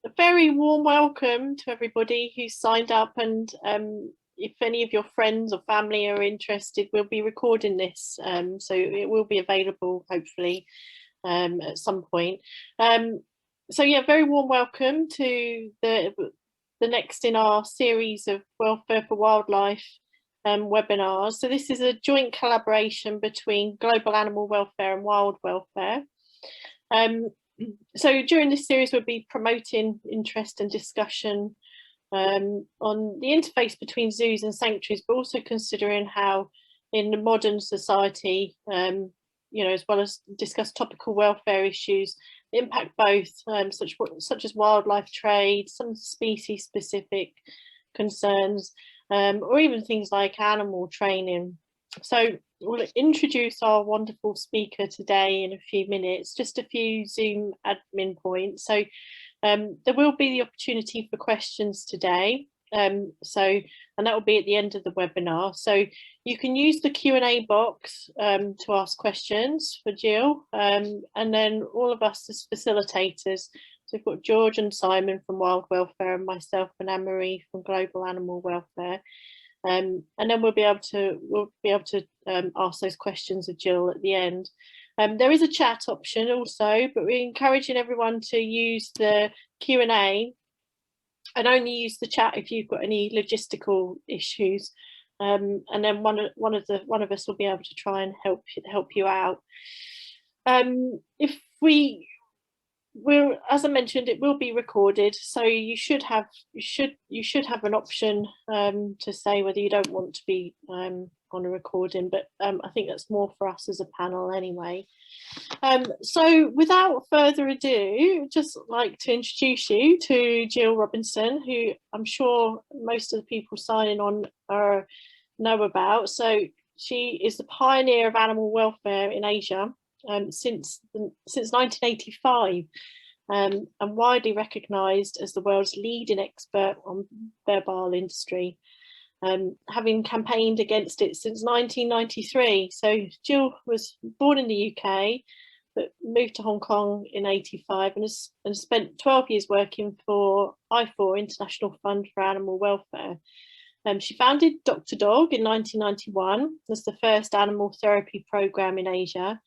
a very warm welcome to everybody who's signed up, and if any of your friends or family are interested, we'll be recording this, so it will be available hopefully at some point. So yeah, very warm welcome to the next in our series of welfare for wildlife webinars. So this is a joint collaboration between global animal welfare and wild welfare. So during this series we'll be promoting interest and discussion on the interface between zoos and sanctuaries, but also considering how in the modern society, you know, as well as discuss topical welfare issues, impact both, such as wildlife trade, some species specific concerns, or even things like animal training. So we'll introduce our wonderful speaker today in a few minutes, just a few Zoom admin points. So there will be the opportunity for questions today, and that will be at the end of the webinar. So you can use the Q&A box to ask questions for Jill, and then all of us as facilitators. So we've got George and Simon from Wild Welfare and myself and Anne-Marie from Global Animal Welfare. And then we'll be able to ask those questions of Jill at the end. There is a chat option also, but we're encouraging everyone to use the Q&A and only use the chat if you've got any logistical issues. And then one of us will be able to try and help you out. As I mentioned, it will be recorded, so you should have an option to say whether you don't want to be on a recording, but I think that's more for us as a panel anyway. So without further ado, I'd just like to introduce you to Jill Robinson, who I'm sure most of the people signing on know about. So she is the pioneer of animal welfare in Asia since 1985, and widely recognised as the world's leading expert on bear bile industry, having campaigned against it since 1993. So Jill was born in the UK, but moved to Hong Kong in '85 and spent 12 years working for I4, International Fund for Animal Welfare. She founded Dr. Dog in 1991 as the first animal therapy programme in Asia.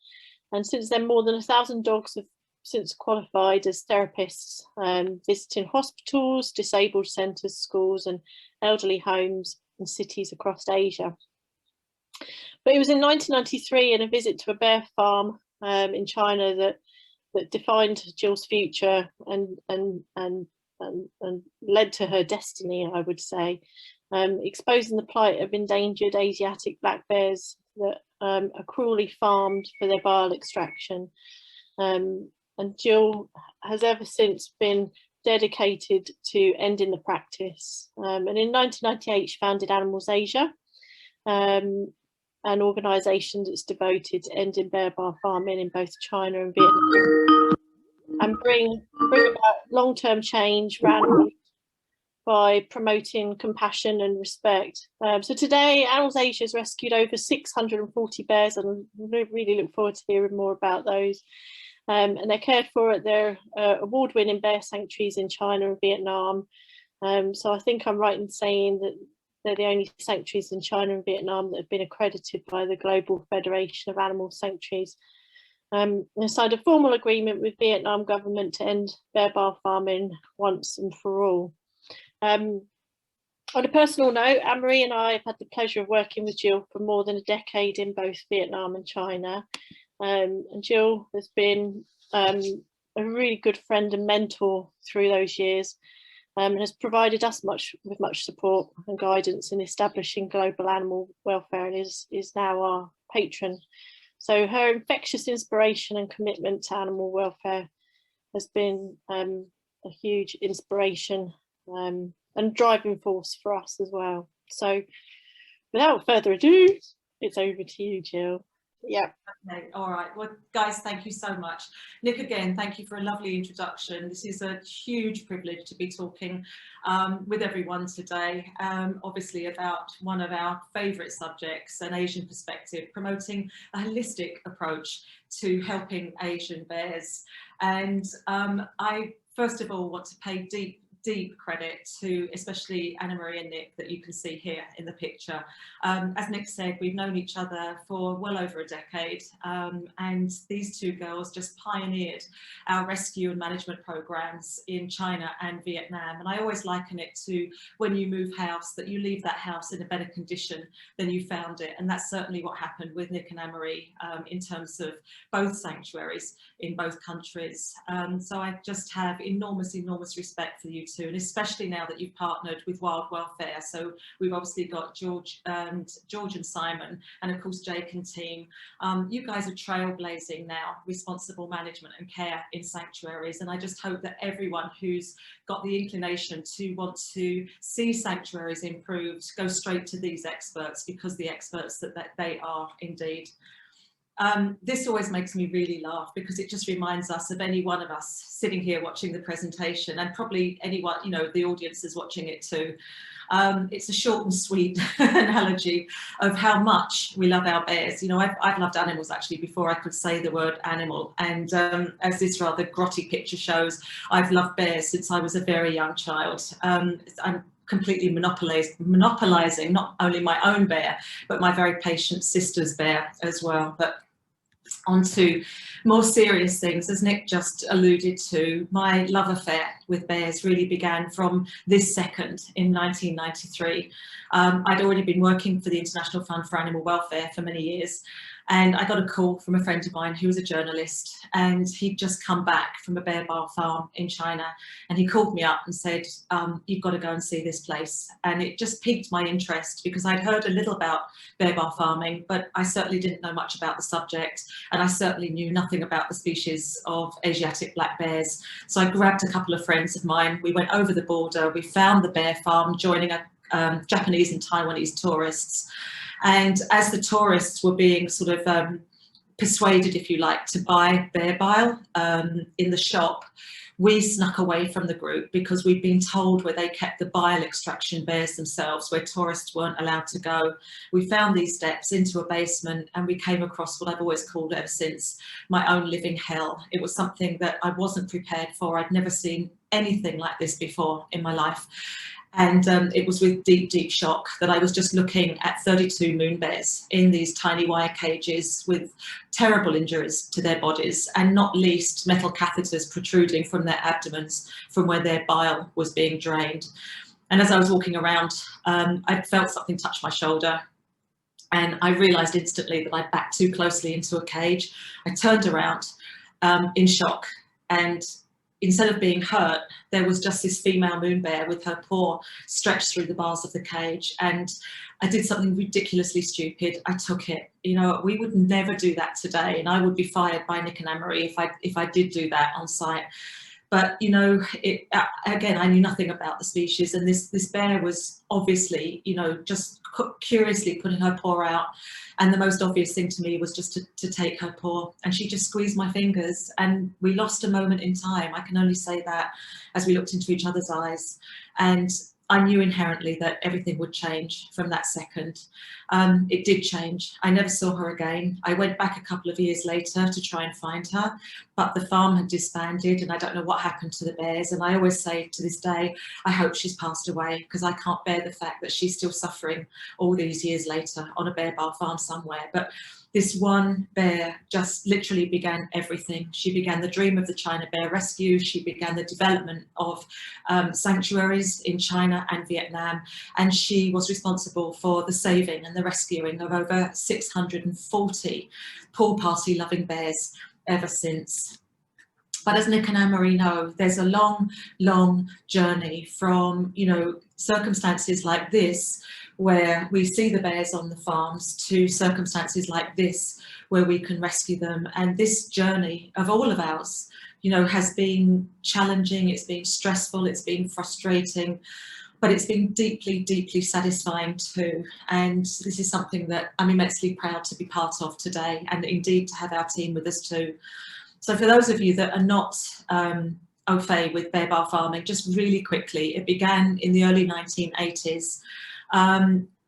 And since then, more than 1,000 dogs have since qualified as therapists, visiting hospitals, disabled centres, schools and elderly homes in cities across Asia. But it was in 1993 in a visit to a bear farm in China that defined Jill's future and led to her destiny, I would say, exposing the plight of endangered Asiatic black bears that are cruelly farmed for their bile extraction. And Jill has ever since been dedicated to ending the practice. And in 1998, she founded Animals Asia, an organisation that's devoted to ending bear bile farming in both China and Vietnam, and bring about long-term change for animals by promoting compassion and respect. So today, Animals Asia has rescued over 640 bears, and I really look forward to hearing more about those. And they're cared for at their award-winning bear sanctuaries in China and Vietnam. So I think I'm right in saying that they're the only sanctuaries in China and Vietnam that have been accredited by the Global Federation of Animal Sanctuaries. They signed a formal agreement with Vietnam government to end bear bile farming once and for all. On a personal note, Anne-Marie and I have had the pleasure of working with Jill for more than a decade in both Vietnam and China. And Jill has been a really good friend and mentor through those years, and has provided us with much support and guidance in establishing global animal welfare, and is now our patron. So her infectious inspiration and commitment to animal welfare has been a huge inspiration and driving force for us as well. So without further ado, it's over to you, Jill. Yeah. Okay, all right. Well, guys, thank you so much. Nick, again, thank you for a lovely introduction. This is a huge privilege to be talking with everyone today, obviously about one of our favourite subjects, an Asian perspective, promoting a holistic approach to helping Asian bears. And I first of all want to pay deep credit to especially Anna Marie and Nick that you can see here in the picture. As Nick said, we've known each other for well over a decade, and these two girls just pioneered our rescue and management programs in China and Vietnam. And I always liken it to when you move house, that you leave that house in a better condition than you found it. And that's certainly what happened with Nick and Anna Marie in terms of both sanctuaries in both countries. So I just have enormous respect for you two, and especially now that you've partnered with Wild Welfare. So we've obviously got George and Simon, and of course Jake and team. You guys are trailblazing now responsible management and care in sanctuaries, and I just hope that everyone who's got the inclination to want to see sanctuaries improved go straight to these experts, because the experts that they are indeed. This always makes me really laugh, because it just reminds us of any one of us sitting here watching the presentation, and probably anyone, you know, the audience is watching it too. It's a short and sweet analogy of how much we love our bears. You know, I've loved animals actually before I could say the word animal, and as this rather grotty picture shows, I've loved bears since I was a very young child. I'm completely monopolizing not only my own bear, but my very patient sister's bear as well. But on to more serious things. As Nick just alluded to, my love affair with bears really began from this second in 1993. I'd already been working for the International Fund for Animal Welfare for many years, and I got a call from a friend of mine who was a journalist, and he'd just come back from a bear bar farm in China, and he called me up and said, you've got to go and see this place. And it just piqued my interest, because I'd heard a little about bear bar farming, but I certainly didn't know much about the subject, and I certainly knew nothing about the species of Asiatic black bears. So I grabbed a couple of friends of mine, we went over the border, we found the bear farm, joining Japanese and Taiwanese tourists. And as the tourists were being sort of persuaded, if you like, to buy bear bile in the shop, we snuck away from the group, because we'd been told where they kept the bile extraction bears themselves, where tourists weren't allowed to go. We found these steps into a basement, and we came across what I've always called ever since my own living hell. It was something that I wasn't prepared for. I'd never seen anything like this before in my life. And it was with deep shock that I was just looking at 32 moon bears in these tiny wire cages with terrible injuries to their bodies, and not least metal catheters protruding from their abdomens from where their bile was being drained. And as I was walking around, I felt something touch my shoulder, and I realised instantly that I'd backed too closely into a cage. I turned around in shock, and instead of being hurt, there was just this female moon bear with her paw stretched through the bars of the cage. And I did something ridiculously stupid. I took it. You know, we would never do that today, and I would be fired by Nick and Anna Marie if I did do that on site. But, you know, again, I knew nothing about the species, and this bear was obviously, you know, just curiously putting her paw out. And the most obvious thing to me was just to take her paw, and she just squeezed my fingers, and we lost a moment in time. I can only say that, as we looked into each other's eyes. And I knew inherently that everything would change from that second. It did change. I never saw her again. I went back a couple of years later to try and find her, but the farm had disbanded, and I don't know what happened to the bears. And I always say to this day, I hope she's passed away, because I can't bear the fact that she's still suffering all these years later on a bear bar farm somewhere. But this one bear just literally began everything. She began the dream of the China Bear Rescue. She began the development of sanctuaries in China and Vietnam. And she was responsible for the saving and the rescuing of over 640 pool party loving bears ever since. But as Nick and Anna Marie know, there's a long journey from, you know, circumstances like this, where we see the bears on the farms, to circumstances like this, where we can rescue them. And this journey of all of ours, you know, has been challenging, it's been stressful, it's been frustrating, but it's been deeply satisfying too. And this is something that I'm immensely proud to be part of today, and indeed to have our team with us too. So for those of you that are not au fait with bear bar farming, just really quickly, it began in the early 1980s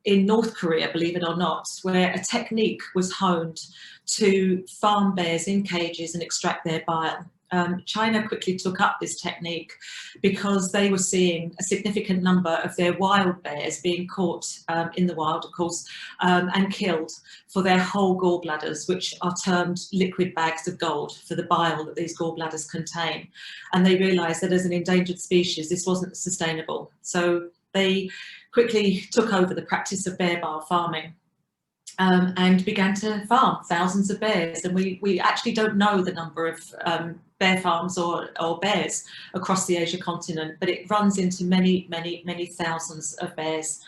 in North Korea, believe it or not, where a technique was honed to farm bears in cages and extract their bile. China quickly took up this technique because they were seeing a significant number of their wild bears being caught in the wild, of course, and killed for their whole gallbladders, which are termed liquid bags of gold for the bile that these gallbladders contain. And they realised that as an endangered species, this wasn't sustainable. So they quickly took over the practice of bear bile farming. And began to farm thousands of bears, and we actually don't know the number of bear farms or bears across the Asia continent, but it runs into many thousands of bears.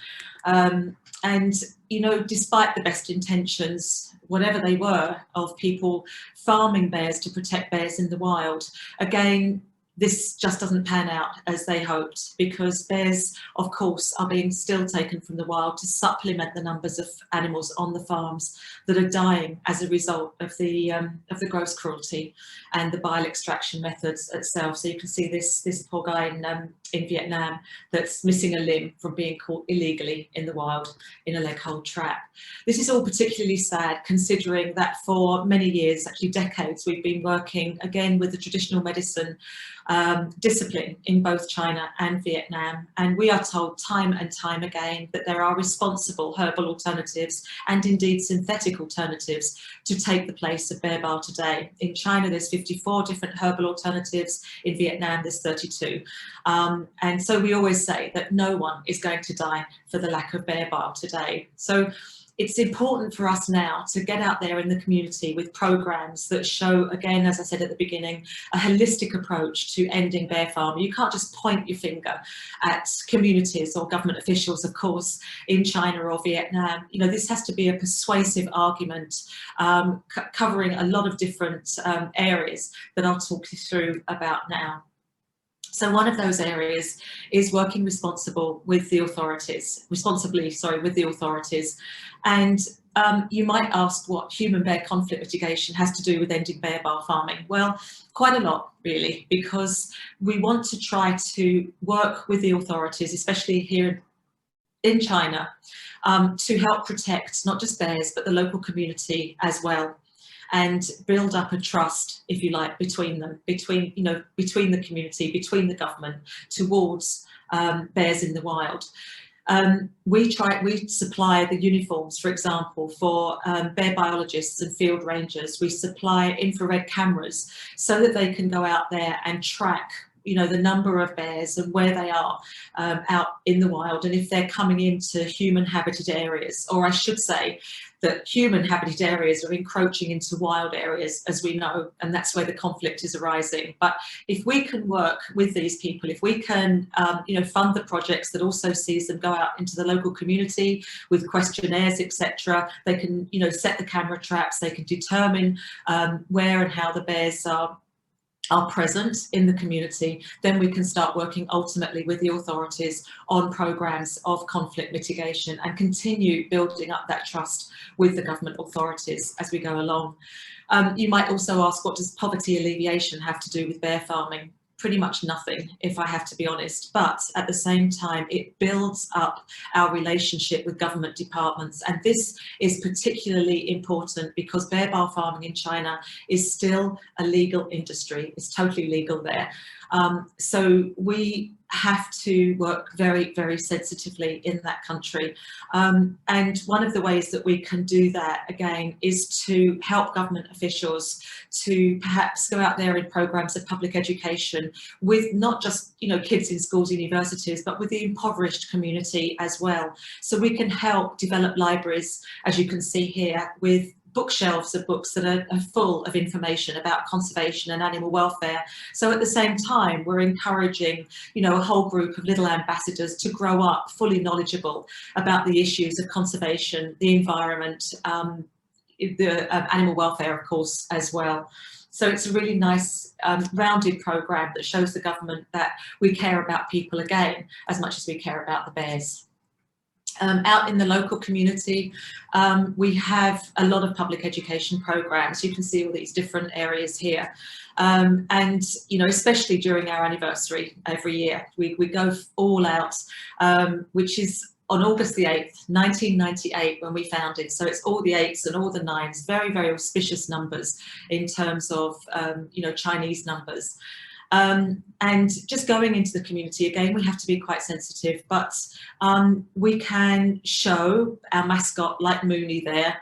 And you know, despite the best intentions, whatever they were, of people farming bears to protect bears in the wild, again, this just doesn't pan out as they hoped, because bears, of course, are being still taken from the wild to supplement the numbers of animals on the farms that are dying as a result of the gross cruelty and the bile extraction methods itself. So you can see this poor guy in Vietnam that's missing a limb from being caught illegally in the wild in a leg hold trap. This is all particularly sad, considering that for many years, actually decades, we've been working again with the traditional medicine discipline in both China and Vietnam, and we are told time and time again that there are responsible herbal alternatives and indeed synthetic alternatives to take the place of bear bile today. In China there's 54 different herbal alternatives, in Vietnam there's 32, and so we always say that no one is going to die for the lack of bear bile today. So it's important for us now to get out there in the community with programs that show, again, as I said at the beginning, a holistic approach to ending bear farming. You can't just point your finger at communities or government officials, of course, in China or Vietnam. You know, this has to be a persuasive argument covering a lot of different areas that I'll talk you through about now. So one of those areas is working responsibly with the authorities. And you might ask what human-bear conflict mitigation has to do with ending bear bile farming. Well, quite a lot, really, because we want to try to work with the authorities, especially here in China, to help protect not just bears, but the local community as well, and build up a trust, if you like, between them, between the community, between the government, towards bears in the wild. We supply the uniforms, for example, for bear biologists and field rangers. We supply infrared cameras so that they can go out there and track, you know, the number of bears and where they are out in the wild, and if they're coming into human habited areas, or I should say that human habited areas are encroaching into wild areas, as we know, and that's where the conflict is arising. But if we can work with these people, if we can fund the projects that also sees them go out into the local community with questionnaires, etc., they can, you know, set the camera traps, they can determine where and how the bears are present in the community, then we can start working ultimately with the authorities on programs of conflict mitigation and continue building up that trust with the government authorities as we go along. You might also ask, what does poverty alleviation have to do with bear farming? Pretty much nothing, if I have to be honest, but at the same time it builds up our relationship with government departments, and this is particularly important because bear bile farming in China is still a legal industry. It's totally legal there. So we have to work very, very sensitively in that country. And one of the ways that we can do that, again, is to help government officials to perhaps go out there in programs of public education with not just, you know, kids in schools, universities, but with the impoverished community as well. So we can help develop libraries, as you can see here, with bookshelves of books that are full of information about conservation and animal welfare. So at the same time, we're encouraging, you know, a whole group of little ambassadors to grow up fully knowledgeable about the issues of conservation, the environment, the animal welfare, of course, as well. So it's a really nice rounded programme that shows the government that we care about people, again, as much as we care about the bears. Out in the local community, we have a lot of public education programs. You can see all these different areas here. And, you know, especially during our anniversary every year, we go all out, which is on August the 8th, 1998, when we founded. So it's all the 8s and all the 9s, very, very auspicious numbers in terms of, you know, Chinese numbers. And just going into the community, again, we have to be quite sensitive, but we can show our mascot like Mooney there,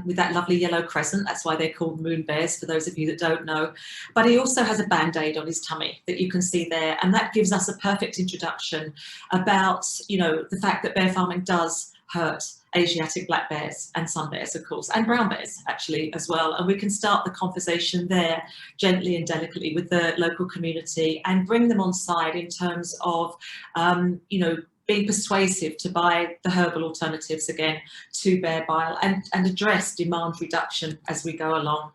with that lovely yellow crescent. That's why they're called moon bears, for those of you that don't know. But he also has a band-aid on his tummy that you can see there, and that gives us a perfect introduction about, you know, the fact that bear farming does hurt Asiatic black bears and sun bears, of course, and brown bears actually as well. And we can start the conversation there gently and delicately with the local community and bring them on side in terms of, you know, being persuasive to buy the herbal alternatives again to bear bile, and address demand reduction as we go along.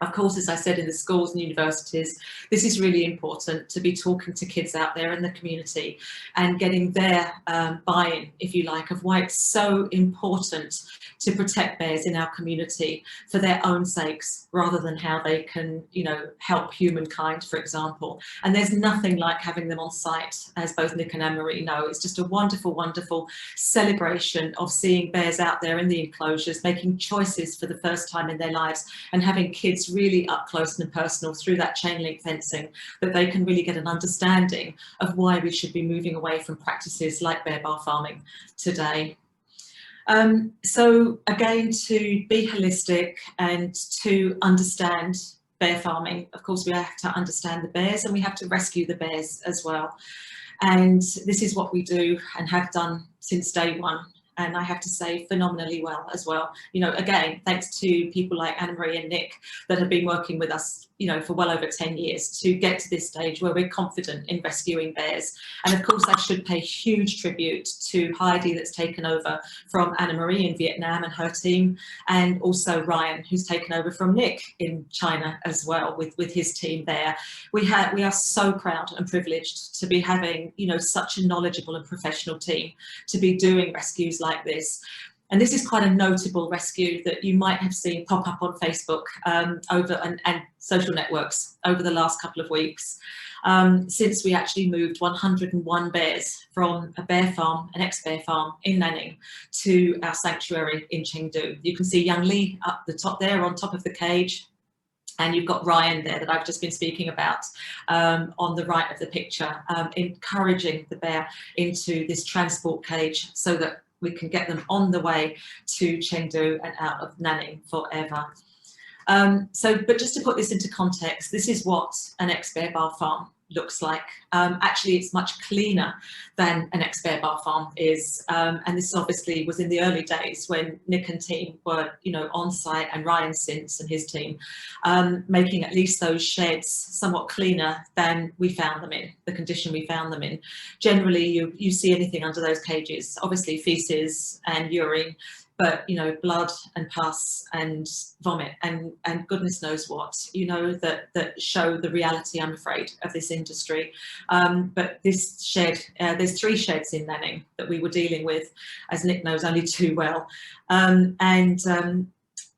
Of course, as I said, in the schools and universities, this is really important, to be talking to kids out there in the community and getting their buy-in, if you like, of why it's so important to protect bears in our community for their own sakes, rather than how they can, you know, help humankind, for example. And there's nothing like having them on site, as both Nick and Anne-Marie know. It's just a wonderful, wonderful celebration of seeing bears out there in the enclosures, making choices for the first time in their lives, and having kids really up close and personal through that chain link fencing, that they can really get an understanding of why we should be moving away from practices like bear bar farming today. So again, to be holistic and to understand bear farming, of course we have to understand the bears, and we have to rescue the bears as well. And this is what we do and have done since day one. And I have to say, phenomenally well as well. You know, again, thanks to people like Anne-Marie and Nick that have been working with us, you know, for well over 10 years to get to this stage where we're confident in rescuing bears. And of course, I should pay huge tribute to Heidi, that's taken over from Anne-Marie in Vietnam and her team, and also Ryan, who's taken over from Nick in China as well with his team there. We are so proud and privileged to be having, you know, such a knowledgeable and professional team to be doing rescues like this. And this is quite a notable rescue that you might have seen pop up on Facebook and social networks over the last couple of weeks, since we actually moved 101 bears from a bear farm, an ex-bear farm in Nanning, to our sanctuary in Chengdu. You can see young Lee up the top there on top of the cage. And you've got Ryan there that I've just been speaking about on the right of the picture, encouraging the bear into this transport cage so that we can get them on the way to Chengdu and out of Nanning forever. But just to put this into context, this is what an ex-bear bar farm looks like. Actually, it's much cleaner than an ex-bear bar farm is, and this obviously was in the early days when Nick and team were, you know, on site, and Ryan since and his team, making at least those sheds somewhat cleaner than we found them in, the condition we found them in. Generally, you see anything under those cages, obviously feces and urine, but, you know, blood and pus and vomit and goodness knows what, you know, that show the reality, I'm afraid, of this industry. But this shed, there's 3 sheds in Nanning that we were dealing with, as Nick knows only too well.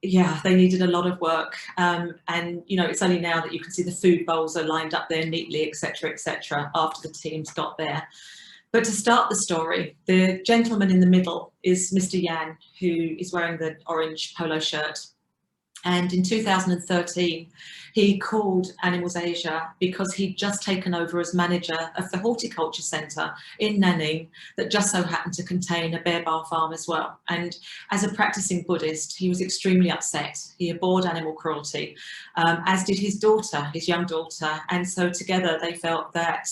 Yeah, they needed a lot of work. And, you know, it's only now that you can see the food bowls are lined up there neatly, etc., after the teams got there. But to start the story, the gentleman in the middle is Mr. Yan, who is wearing the orange polo shirt. And in 2013, he called Animals Asia because he'd just taken over as manager of the horticulture centre in Nanning that just so happened to contain a bear bar farm as well. And as a practicing Buddhist, he was extremely upset. He abhorred animal cruelty, as did his daughter, his young daughter. And so together they felt that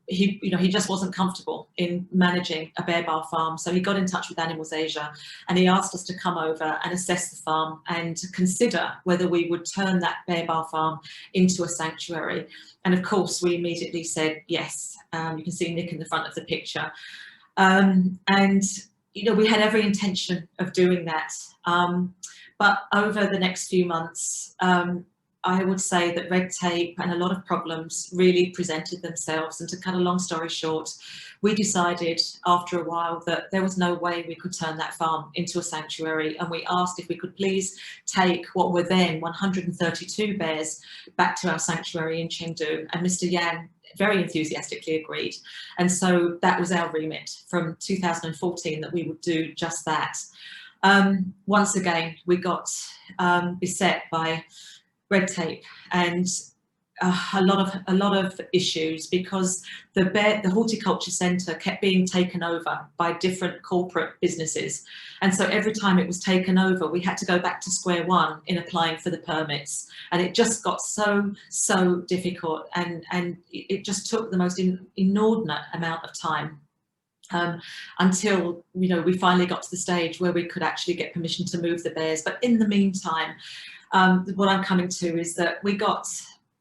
he just wasn't comfortable in managing a bear bar farm. So he got in touch with Animals Asia and he asked us to come over and assess the farm and consider whether we would turn that bear bar farm into a sanctuary. And of course, we immediately said yes. You can see Nick in the front of the picture. And, you know, we had every intention of doing that. But over the next few months, I would say that red tape and a lot of problems really presented themselves. And to cut a long story short, we decided after a while that there was no way we could turn that farm into a sanctuary. And we asked if we could please take what were then 132 bears back to our sanctuary in Chengdu. And Mr. Yan very enthusiastically agreed. And so that was our remit from 2014, that we would do just that. Once again, we got beset by red tape and a lot of issues, because the horticulture centre kept being taken over by different corporate businesses, and so every time it was taken over, we had to go back to square one in applying for the permits, and it just got so difficult, and it just took the most inordinate amount of time. Until, you know, we finally got to the stage where we could actually get permission to move the bears. But in the meantime, what I'm coming to is that we got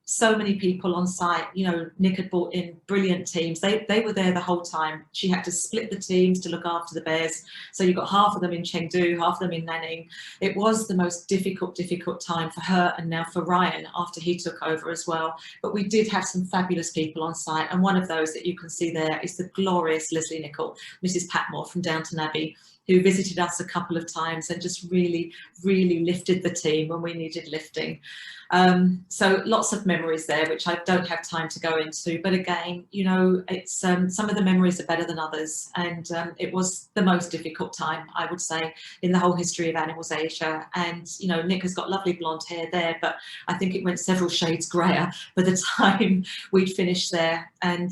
so many people on site. You know, Nick had brought in brilliant teams. They were there the whole time. She had to split the teams to look after the bears. So you got half of them in Chengdu, half of them in Nanning. It was the most difficult time for her, and now for Ryan after he took over as well. But we did have some fabulous people on site, and one of those that you can see there is the glorious Leslie Nichol, Mrs. Patmore from Downton Abbey, who visited us a couple of times and just really lifted the team when we needed lifting. So lots of memories there, which I don't have time to go into. But again, you know, it's some of the memories are better than others, and it was the most difficult time, I would say, in the whole history of Animals Asia. And you know, Nick has got lovely blonde hair there, but I think it went several shades grayer by the time we'd finished there. And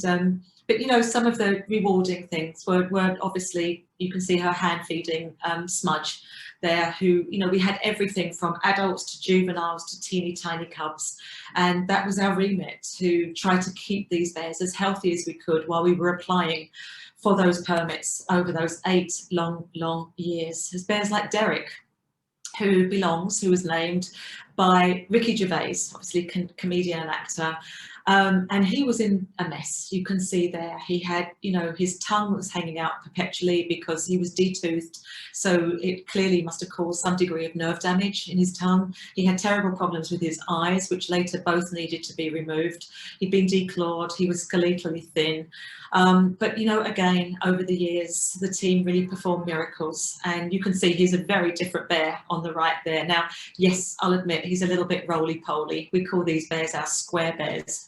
but you know, some of the rewarding things were obviously, you can see her hand feeding Smudge there, who, you know, we had everything from adults to juveniles to teeny tiny cubs, and that was our remit, to try to keep these bears as healthy as we could while we were applying for those permits over those 8 long years. There's bears like Derek, who was named by Ricky Gervais, obviously comedian and actor. And he was in a mess. You can see there, he had, you know, his tongue was hanging out perpetually because he was detoothed. So it clearly must have caused some degree of nerve damage in his tongue. He had terrible problems with his eyes, which later both needed to be removed. He'd been declawed, he was skeletally thin. But, you know, again, over the years, the team really performed miracles. And you can see he's a very different bear on the right there. Now, yes, I'll admit, he's a little bit roly-poly. We call these bears our square bears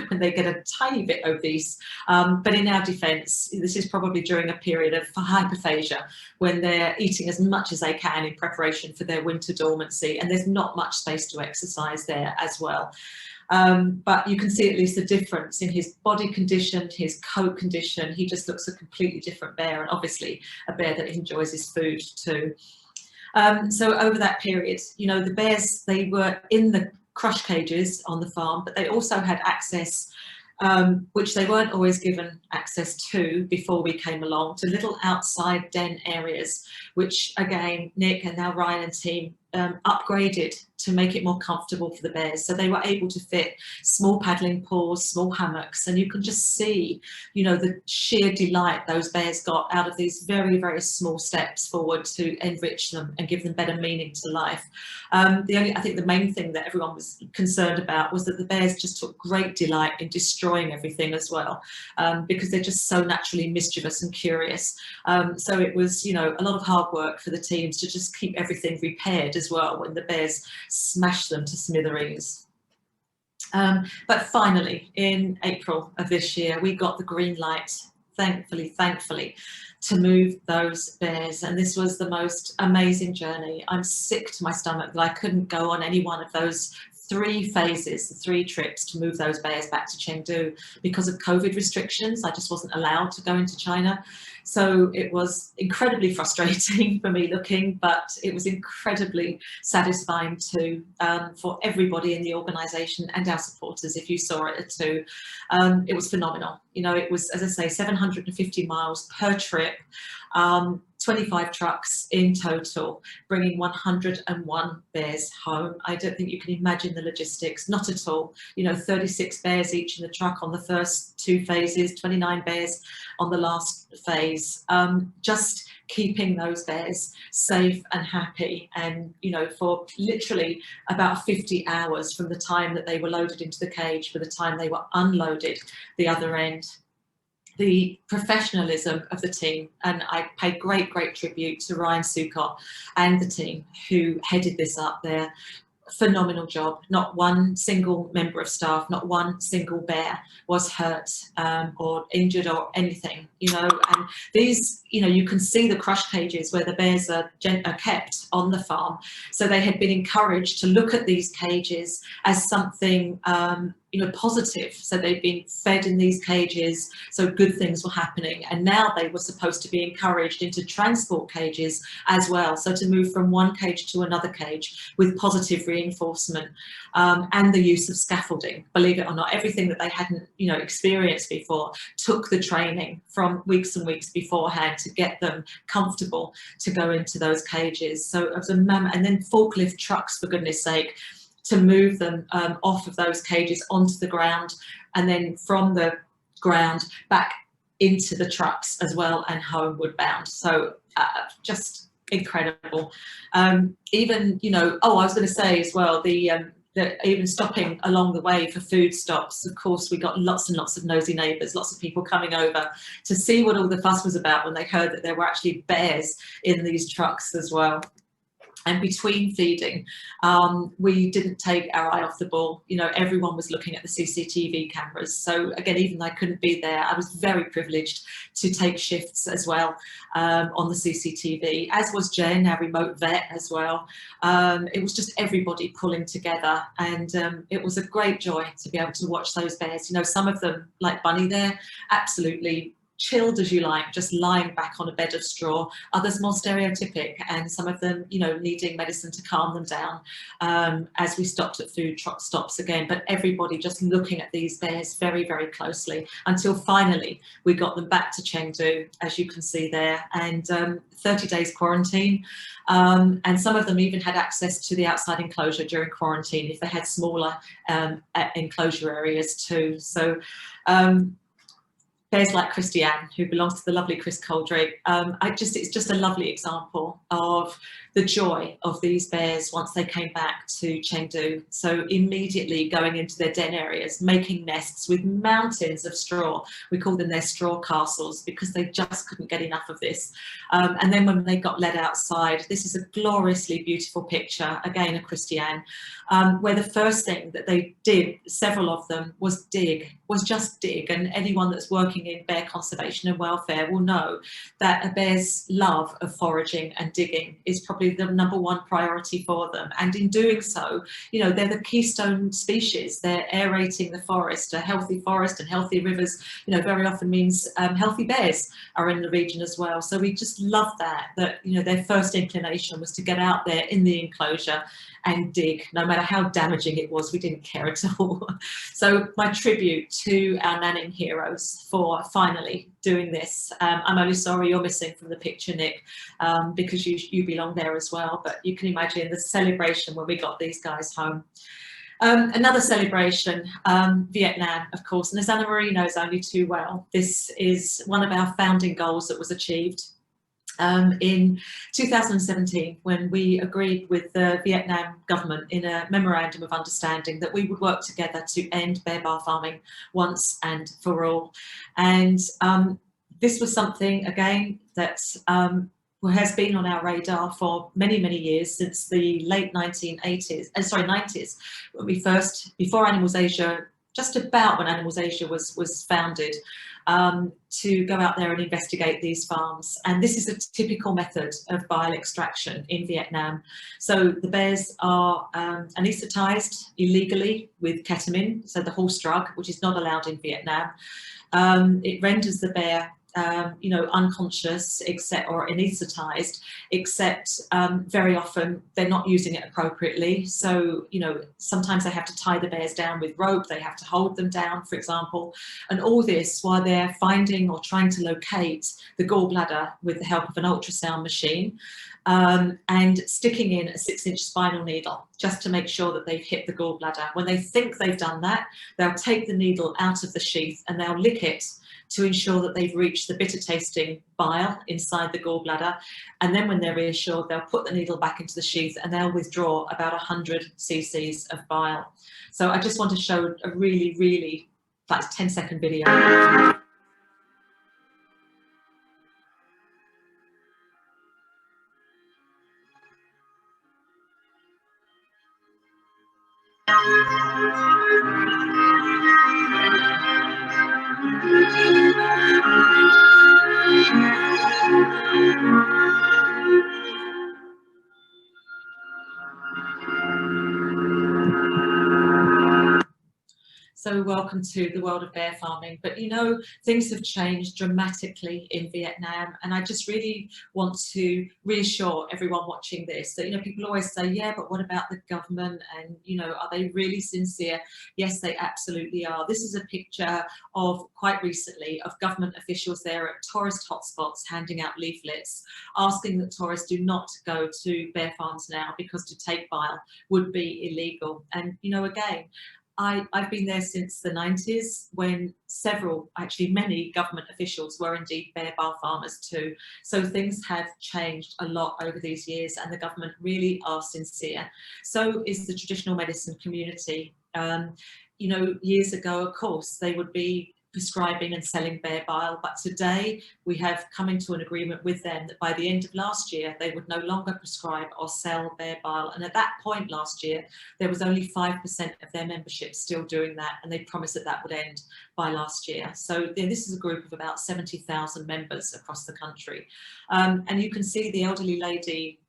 when they get a tiny bit obese. But in our defence, this is probably during a period of hyperphagia, when they're eating as much as they can in preparation for their winter dormancy, and there's not much space to exercise there as well. But you can see at least the difference in his body condition, his coat condition. He just looks a completely different bear, and obviously a bear that enjoys his food too. So over that period, you know, the bears, they were in the crush cages on the farm, but they also had access, which they weren't always given access to before we came along, to little outside den areas, which again, Nick and now Ryan and team upgraded to make it more comfortable for the bears. So they were able to fit small paddling pools, small hammocks, and you can just see, you know, the sheer delight those bears got out of these very small steps forward to enrich them and give them better meaning to life. I think the main thing that everyone was concerned about was that the bears just took great delight in destroying everything as well, because they're just so naturally mischievous and curious. So it was, you know, a lot of hard work for the teams to just keep everything repaired as well when the bears smashed them to smithereens. But finally, in April of this year, we got the green light, thankfully, to move those bears. And this was the most amazing journey. I'm sick to my stomach that I couldn't go on any one of those 3 phases, the 3 trips to move those bears back to Chengdu because of COVID restrictions. I just wasn't allowed to go into China. So it was incredibly frustrating for me looking, but it was incredibly satisfying too, for everybody in the organisation and our supporters, if you saw it too. It was phenomenal. You know, it was, as I say, 750 miles per trip, 25 trucks in total, bringing 101 bears home. I don't think you can imagine the logistics, not at all. You know, 36 bears each in the truck on the first 2 phases, 29 bears on the last phase. Just keeping those bears safe and happy, and, you know, for literally about 50 hours from the time that they were loaded into the cage for the time they were unloaded the other end. The professionalism of the team, and I pay great tribute to Ryan Sukot and the team who headed this up there. phenomenal job. Not one single member of staff, not one single bear was hurt or injured or anything, you know. And these, you know, you can see the crush cages where the bears are kept on the farm. So they had been encouraged to look at these cages as something you know, positive. So they'd been fed in these cages, so good things were happening. And now they were supposed to be encouraged into transport cages as well. So to move from one cage to another cage with positive reinforcement and the use of scaffolding. Believe it or not, everything that they hadn't, you know, experienced before took the training from weeks and weeks beforehand to get them comfortable to go into those cages. So it was a and then forklift trucks, for goodness sake, to move them off of those cages onto the ground, and then from the ground back into the trucks as well and homeward bound. So just incredible. Even, you know, oh, I was going to say as well, the even stopping along the way for food stops. Of course, we got lots and lots of nosy neighbours, lots of people coming over to see what all the fuss was about when they heard that there were actually bears in these trucks as well. And between feeding, we didn't take our eye off the ball. You know, everyone was looking at the CCTV cameras. So again, even though I couldn't be there, I was very privileged to take shifts as well on the CCTV, as was Jen, our remote vet as well. It was just everybody pulling together, and it was a great joy to be able to watch those bears. You know, some of them, like Bunny there, absolutely chilled as you like, just lying back on a bed of straw. Others more stereotypic, and some of them, you know, needing medicine to calm them down as we stopped at food truck stops again. But everybody just looking at these bears very, very closely until finally we got them back to Chengdu, as you can see there, and 30 days quarantine. And some of them even had access to the outside enclosure during quarantine if they had smaller enclosure areas too. So bears like Christiane, who belongs to the lovely Chris Coldrick, it's just a lovely example of the joy of these bears once they came back to Chengdu. So immediately going into their den areas, making nests with mountains of straw. We call them their straw castles because they just couldn't get enough of this. And then when they got led outside, this is a gloriously beautiful picture, again, of Christiane, where the first thing that they did, several of them, was just dig. And anyone that's working in bear conservation and welfare will know that a bear's love of foraging and digging is probably the #1 priority for them. And in doing so, you know, they're the keystone species. They're aerating the forest. A healthy forest and healthy rivers, you know, very often means healthy bears are in the region as well. So we just love that, you know, their first inclination was to get out there in the enclosure and dig. No matter how damaging it was, we didn't care at all. So my tribute to our nanning heroes for finally doing this. I'm only sorry you're missing from the picture, Nick, because you belong there as well. But you can imagine the celebration when we got these guys home. Another celebration, Vietnam, of course, and as Anna Marie knows only too well, this is one of our founding goals that was achieved in 2017, when we agreed with the Vietnam government in a memorandum of understanding that we would work together to end bear bar farming once and for all. And this was something, again, that has been on our radar for many, many years, since the late 90s, when we first, before Animals Asia, just about when Animals Asia was founded, to go out there and investigate these farms. And this is a typical method of bile extraction in Vietnam. So the bears are anaesthetized illegally with ketamine, so the horse drug, which is not allowed in Vietnam. It renders the bear you know, unconscious, except, or anaesthetized, except very often they're not using it appropriately. So, you know, sometimes they have to tie the bears down with rope, they have to hold them down, for example, and all this while they're finding or trying to locate the gallbladder with the help of an ultrasound machine, and sticking in a 6-inch spinal needle just to make sure that they've hit the gallbladder. When they think they've done that, they'll take the needle out of the sheath and they'll lick it to ensure that they've reached the bitter tasting bile inside the gallbladder. And then when they're reassured, they'll put the needle back into the sheath and they'll withdraw about 100 cc's of bile. So I just want to show a really, really, like, 10-second video. So welcome to the world of bear farming. But you know, things have changed dramatically in Vietnam, and I just really want to reassure everyone watching this that, you know, people always say, yeah, but what about the government, and you know, are they really sincere? Yes, they absolutely are. This is a picture of quite recently of government officials there at tourist hotspots handing out leaflets asking that tourists do not go to bear farms now because to take bile would be illegal. And you know, again, I've been there since the 90s when several, actually many government officials were indeed bear bile farmers too. So things have changed a lot over these years and the government really are sincere. So is the traditional medicine community. You know, years ago, of course, they would be prescribing and selling bear bile, but today we have come into an agreement with them that by the end of last year they would no longer prescribe or sell bear bile, and at that point last year there was only 5% of their membership still doing that, and they promised that that would end by last year. So this is a group of about 70,000 members across the country, and you can see the elderly lady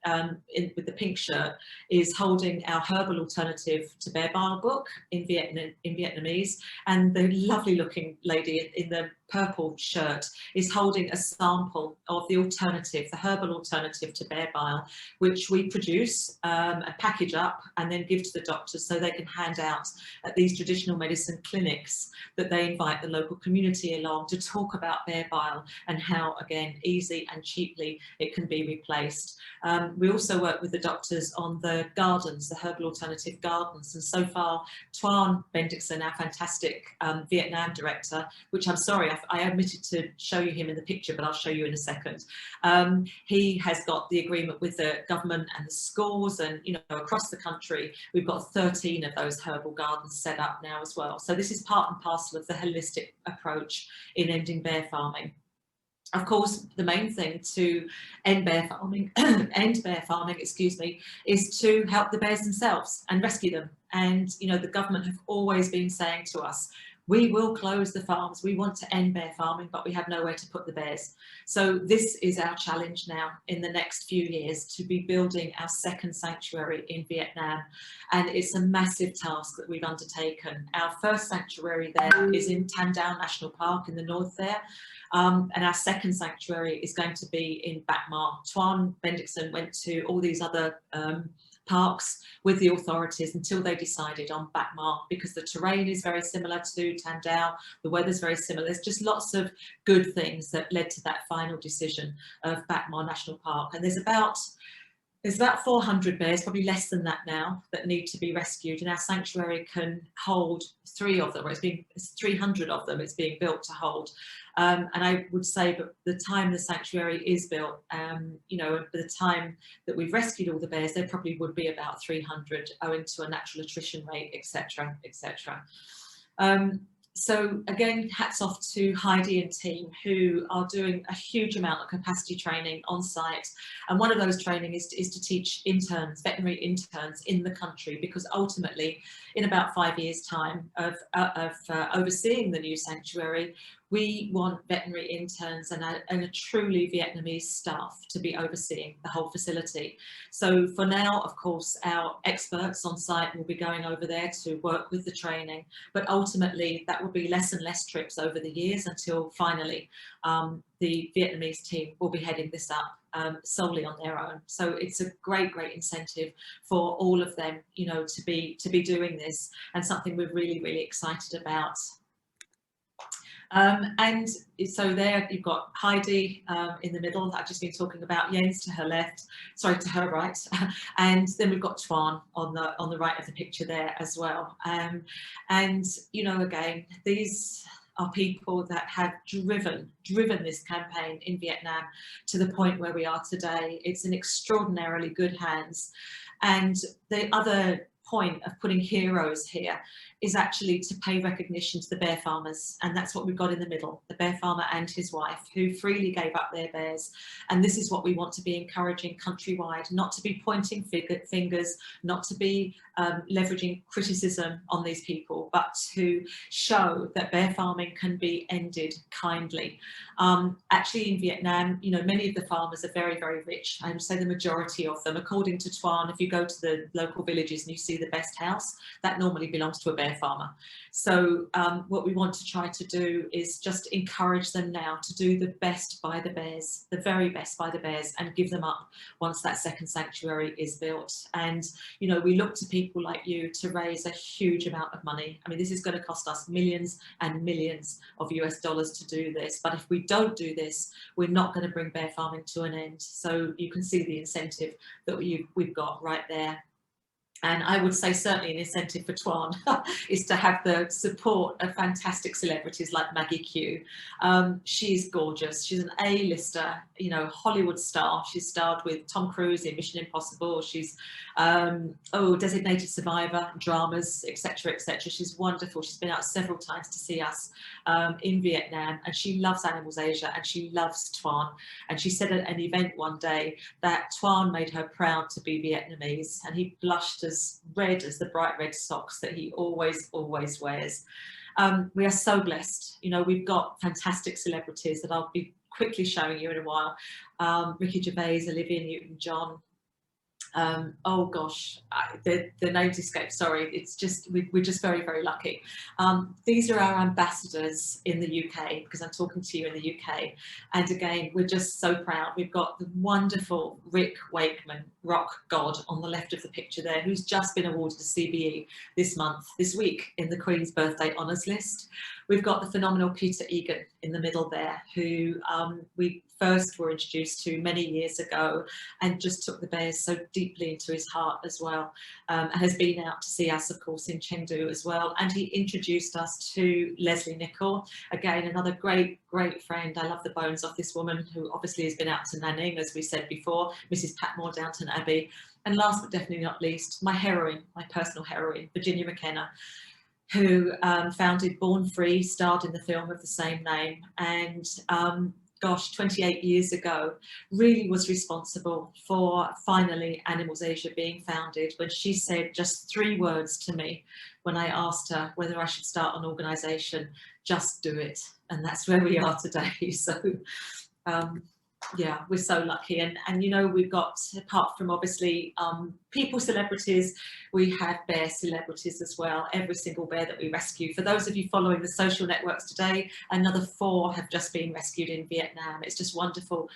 with the pink shirt is holding our herbal alternative to bear bile book in Vietnamese, and the lovely looking lady in the purple shirt is holding a sample of the alternative, the herbal alternative to bear bile, which we produce and package up and then give to the doctors so they can hand out at these traditional medicine clinics that they invite the local community along to talk about bear bile and how, again, easy and cheaply it can be replaced. We also work with the doctors on the gardens, the herbal alternative gardens, and so far Tuan Bendixson, our fantastic Vietnam director, which I'm sorry, I omitted to show you him in the picture, but I'll show you in a second. He has got the agreement with the government and the schools, and you know, across the country we've got 13 of those herbal gardens set up now as well. So this is part and parcel of the holistic approach in ending bear farming. Of course, the main thing to end bear farming, excuse me, is to help the bears themselves and rescue them. And you know, the government have always been saying to us, we will close the farms, we want to end bear farming, but we have nowhere to put the bears. So this is our challenge now in the next few years, to be building our second sanctuary in Vietnam. And it's a massive task that we've undertaken. Our first sanctuary there is in Tam Dao National Park in the north there. And our second sanctuary is going to be in Bac Ma. Tuan Bendixson went to all these other parks with the authorities until they decided on Bac Ma, because the terrain is very similar to Tam Dao, the weather's very similar. There's just lots of good things that led to that final decision of Bac Ma National Park. And there's about 400 bears, probably less than that now, that need to be rescued, and our sanctuary can hold 3 of them, or it's 300 of them it's being built to hold. And I would say that the time the sanctuary is built, you know, by the time that we've rescued all the bears, there probably would be about 300 owing to a natural attrition rate, etc., etc. So again, hats off to Heidi and team who are doing a huge amount of capacity training on site. And one of those training is to teach interns, veterinary interns in the country, because ultimately in about 5 years time of overseeing the new sanctuary, we want veterinary interns and a truly Vietnamese staff to be overseeing the whole facility. So for now, of course, our experts on site will be going over there to work with the training, but ultimately that will be less and less trips over the years until finally the Vietnamese team will be heading this up solely on their own. So it's a great incentive for all of them, you know, to be doing this, and something we're really excited about. And so there you've got Heidi in the middle that I've just been talking about, Jens to her left, sorry, to her right, and then we've got Tuan on the right of the picture there as well. And you know, again, these are people that have driven this campaign in Vietnam to the point where we are today. It's in extraordinarily good hands. And the other point of putting heroes here is actually to pay recognition to the bear farmers, and that's what we've got in the middle, the bear farmer and his wife, who freely gave up their bears. And this is what we want to be encouraging countrywide, not to be pointing fingers, not to be leveraging criticism on these people, but to show that bear farming can be ended kindly. Actually in Vietnam, you know, many of the farmers are very, very rich. I would say the majority of them, according to Tuan, if you go to the local villages and you see the best house, that normally belongs to a bear farmer. So what we want to try to do is just encourage them now to do the best by the bears, the very best by the bears, and give them up once that second sanctuary is built. And, you know, we look to people like you to raise a huge amount of money. I mean, this is going to cost us millions and millions of US dollars to do this. But if we don't do this, we're not going to bring bear farming to an end. So you can see the incentive that we've got right there. And I would say certainly an incentive for Tuan is to have the support of fantastic celebrities like Maggie Q. She's gorgeous. She's an A-lister, you know, Hollywood star. She's starred with Tom Cruise in Mission Impossible. She's designated survivor, dramas, etc., etc. She's wonderful. She's been out several times to see us in Vietnam, and she loves Animals Asia and she loves Tuan. And she said at an event one day that Tuan made her proud to be Vietnamese, and he blushed as red as the bright red socks that he always wears. We are so blessed. You know, we've got fantastic celebrities that I'll be quickly showing you in a while. Ricky Gervais, Olivia Newton-John. Oh gosh, the names escape, sorry. It's just, we're just very, very lucky. These are our ambassadors in the UK, because I'm talking to you in the UK. And again, we're just so proud. We've got the wonderful Rick Wakeman, rock god, on the left of the picture there, who's just been awarded a CBE this week in the Queen's Birthday Honours List. We've got the phenomenal Peter Egan in the middle there, who we first were introduced to many years ago and just took the bears so deeply into his heart as well, and has been out to see us, of course, in Chengdu as well. And he introduced us to Leslie Nichol, again, another great friend. I love the bones of this woman, who obviously has been out to Nanning, as we said before, Mrs. Patmore, Downton Abbey. And last but definitely not least, my heroine, my personal heroine, Virginia McKenna, who founded Born Free, starred in the film of the same name, and gosh, 28 years ago, really was responsible for finally Animals Asia being founded, when she said just 3 words to me when I asked her whether I should start an organisation: just do it. And that's where we are today. So yeah, we're so lucky. And you know, we've got, apart from obviously people celebrities, we have bear celebrities as well. Every single bear that we rescue, for those of you following the social networks today, another 4 have just been rescued in Vietnam. It's just wonderful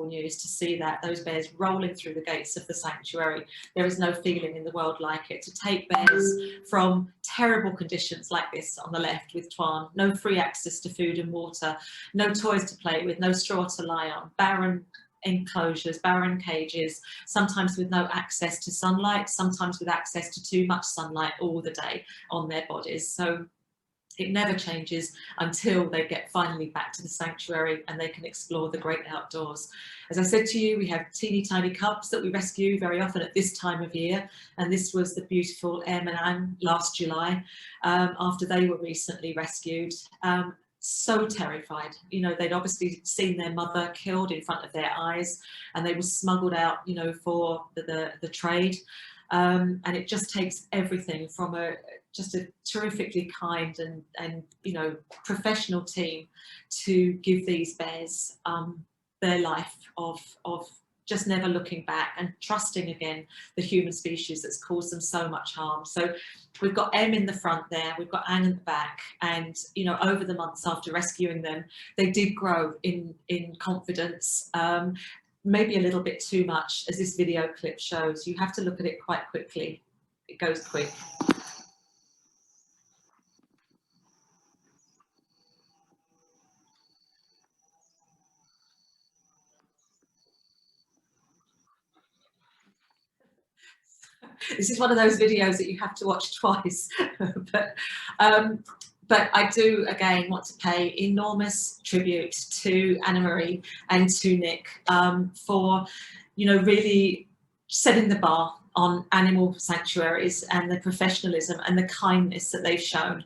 news to see that, those bears rolling through the gates of the sanctuary. There is no feeling in the world like it, to take bears from terrible conditions like this on the left with Tuan, no free access to food and water, no toys to play with, no straw to lie on, barren enclosures, barren cages, sometimes with no access to sunlight, sometimes with access to too much sunlight all the day on their bodies. So it never changes until they get finally back to the sanctuary and they can explore the great outdoors. As I said to you, we have teeny tiny cubs that we rescue very often at this time of year, and this was the beautiful Air Manang last July, after they were recently rescued. So terrified, you know, they'd obviously seen their mother killed in front of their eyes, and they were smuggled out, you know, for the trade. And it just takes everything from just a terrifically kind and you know, professional team to give these bears their life of just never looking back and trusting again the human species that's caused them so much harm. So we've got Em in the front there, we've got Anne at the back, and you know, over the months after rescuing them, they did grow in confidence, maybe a little bit too much, as this video clip shows. You have to look at it quite quickly. It goes quick. This is one of those videos that you have to watch twice. But I do, again, want to pay enormous tribute to Anna Marie and to Nick for, you know, really setting the bar on animal sanctuaries and the professionalism and the kindness that they've shown.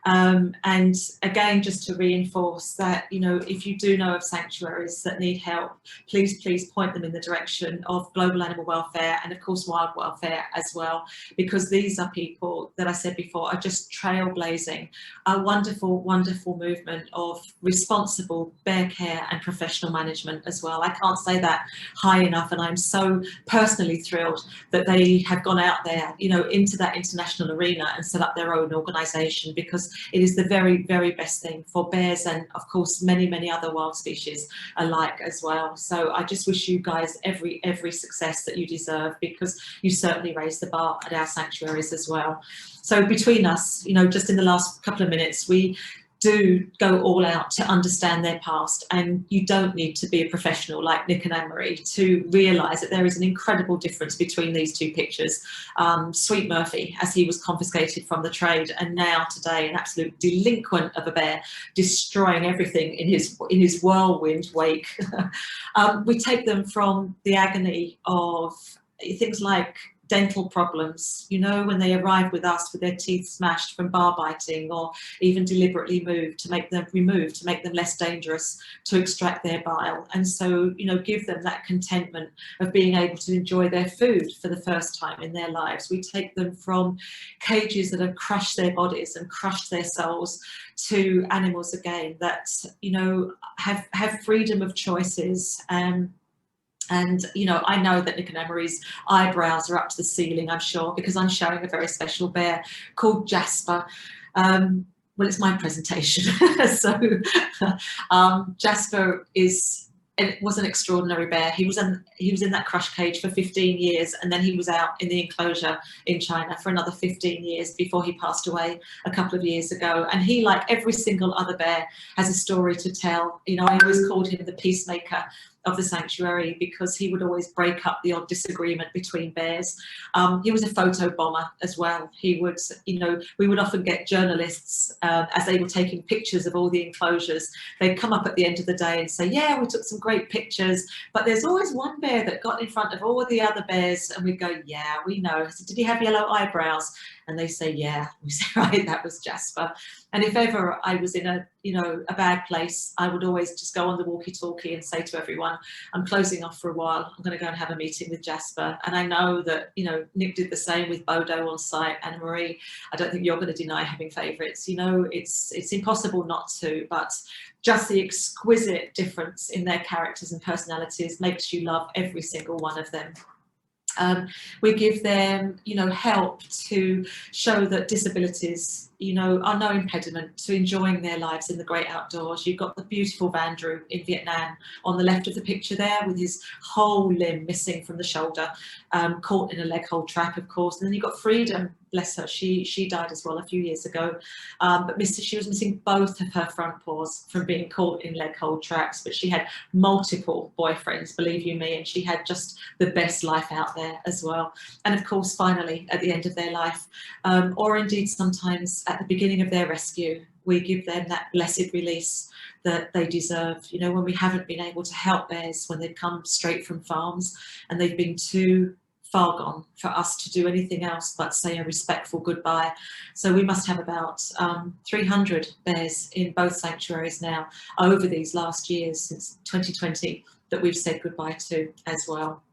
And again, just to reinforce that, you know, if you do know of sanctuaries that need help, please point them in the direction of global animal welfare and of course wild welfare as well, because these are people that I said before are just trailblazing a wonderful, wonderful movement of responsible bear care and professional management as well. I can't say that high enough, and I'm so personally thrilled that they have gone out there, you know, into that international arena and set up their own organisation, because it is the very, very best thing for bears and of course many other wild species alike as well. So I just wish you guys every success that you deserve, because you certainly raised the bar at our sanctuaries as well. So between us, you know, just in the last couple of minutes, we do go all out to understand their past, and you don't need to be a professional like Nick and Anne-Marie to realise that there is an incredible difference between these two pictures. Sweet Murphy, as he was confiscated from the trade, and now today an absolute delinquent of a bear, destroying everything in his whirlwind wake. We take them from the agony of things like dental problems, you know, when they arrive with us with their teeth smashed from bar biting, or even deliberately moved to make them removed, to make them less dangerous, to extract their bile. And so, you know, give them that contentment of being able to enjoy their food for the first time in their lives. We take them from cages that have crushed their bodies and crushed their souls to animals again that, you know, have freedom of choices. And, you know, I know that Nick and Anne-Marie's eyebrows are up to the ceiling, I'm sure, because I'm showing a very special bear called Jasper. Well, it's my presentation. So Jasper was an extraordinary bear. He was in that crush cage for 15 years, and then he was out in the enclosure in China for another 15 years before he passed away a couple of years ago. And he, like every single other bear, has a story to tell. You know, I always called him the peacemaker of the sanctuary, because he would always break up the odd disagreement between bears. He was a photo bomber as well. He would, you know, we would often get journalists, as they were taking pictures of all the enclosures, they'd come up at the end of the day and say, yeah, we took some great pictures, but there's always one bear that got in front of all the other bears. And we'd go, yeah, we know. So, did he have yellow eyebrows? And they say, yeah. We say, right, that was Jasper. And if ever I was in a, you know, a bad place, I would always just go on the walkie-talkie and say to everyone, I'm closing off for a while. I'm going to go and have a meeting with Jasper. And I know that, you know, Nick did the same with Bodo on site, and Marie, I don't think you're going to deny having favourites. You know, it's impossible not to, but just the exquisite difference in their characters and personalities makes you love every single one of them. We give them, you know, help to show that disabilities, you know, are no impediment to enjoying their lives in the great outdoors. You've got the beautiful Vandrew in Vietnam on the left of the picture there, with his whole limb missing from the shoulder, caught in a leg hold trap, of course. And then you've got Freedom, bless her, she died as well a few years ago, but she was missing both of her front paws from being caught in leg hold traps. But she had multiple boyfriends, believe you me, and she had just the best life out there as well. And of course, finally, at the end of their life, or indeed sometimes at the beginning of their rescue, we give them that blessed release that they deserve. You know, when we haven't been able to help bears when they've come straight from farms and they've been too far gone for us to do anything else but say a respectful goodbye. So we must have about 300 bears in both sanctuaries now over these last years since 2020 that we've said goodbye to as well.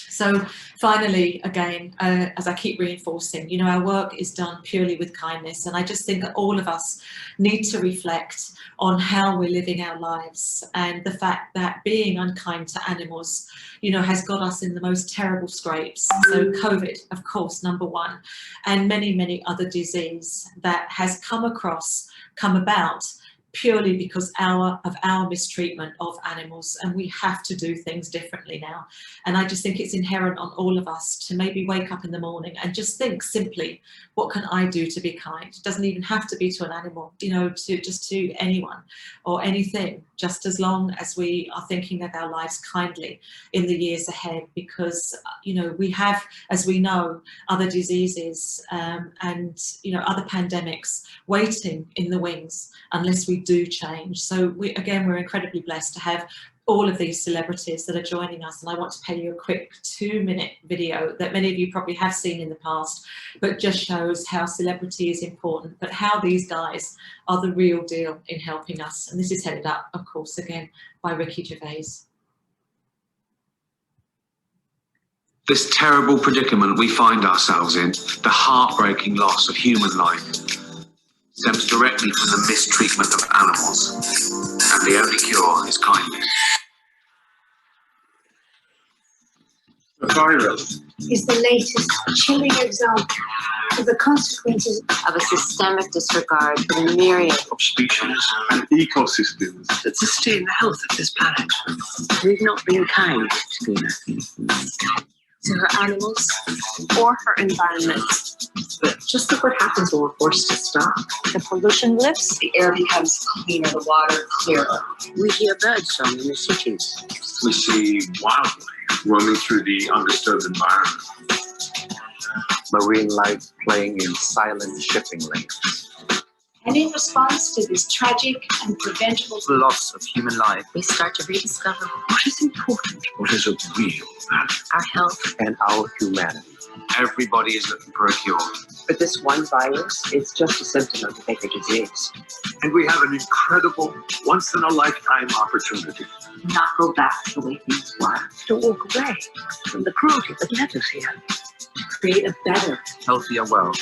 So finally, again, as I keep reinforcing, you know, our work is done purely with kindness. And I just think that all of us need to reflect on how we're living our lives, and the fact that being unkind to animals, you know, has got us in the most terrible scrapes. So COVID, of course, number one, and many other disease that has come about purely because of our mistreatment of animals, and we have to do things differently now. And I just think it's inherent on all of us to maybe wake up in the morning and just think simply, what can I do to be kind? It doesn't even have to be to an animal, you know, to anyone or anything, just as long as we are thinking of our lives kindly in the years ahead, because, you know, we have, as we know, other diseases and, you know, other pandemics waiting in the wings unless we do change. So we're incredibly blessed to have all of these celebrities that are joining us, and I want to play you a quick 2-minute video that many of you probably have seen in the past, but just shows how celebrity is important, but how these guys are the real deal in helping us. And this is headed up, of course, again by Ricky Gervais. This terrible predicament we find ourselves in, the heartbreaking loss of human life, stems directly from the mistreatment of animals, and the only cure is kindness. The virus is the latest chilling example of the consequences of a systemic disregard for the myriad of species and ecosystems that sustain the health of this planet. We've not been kind to the earth, to her animals or her environment. but just look what happens when we're forced to stop. The pollution lifts, The air becomes cleaner, the water clearer. We hear birds song in the cities. we see wildlife roaming through the undisturbed environment. Marine life playing in silent shipping lanes. and in response to this tragic and preventable The loss of human life we start to rediscover What is important? What is of real value? our health. and our humanity. Everybody is looking for a cure. But this one virus, it's just a symptom of the bigger disease. And we have an incredible, once-in-a-lifetime opportunity. Not go back to the way things were. To walk away from the cruelty that led us here. To create a better, Healthier world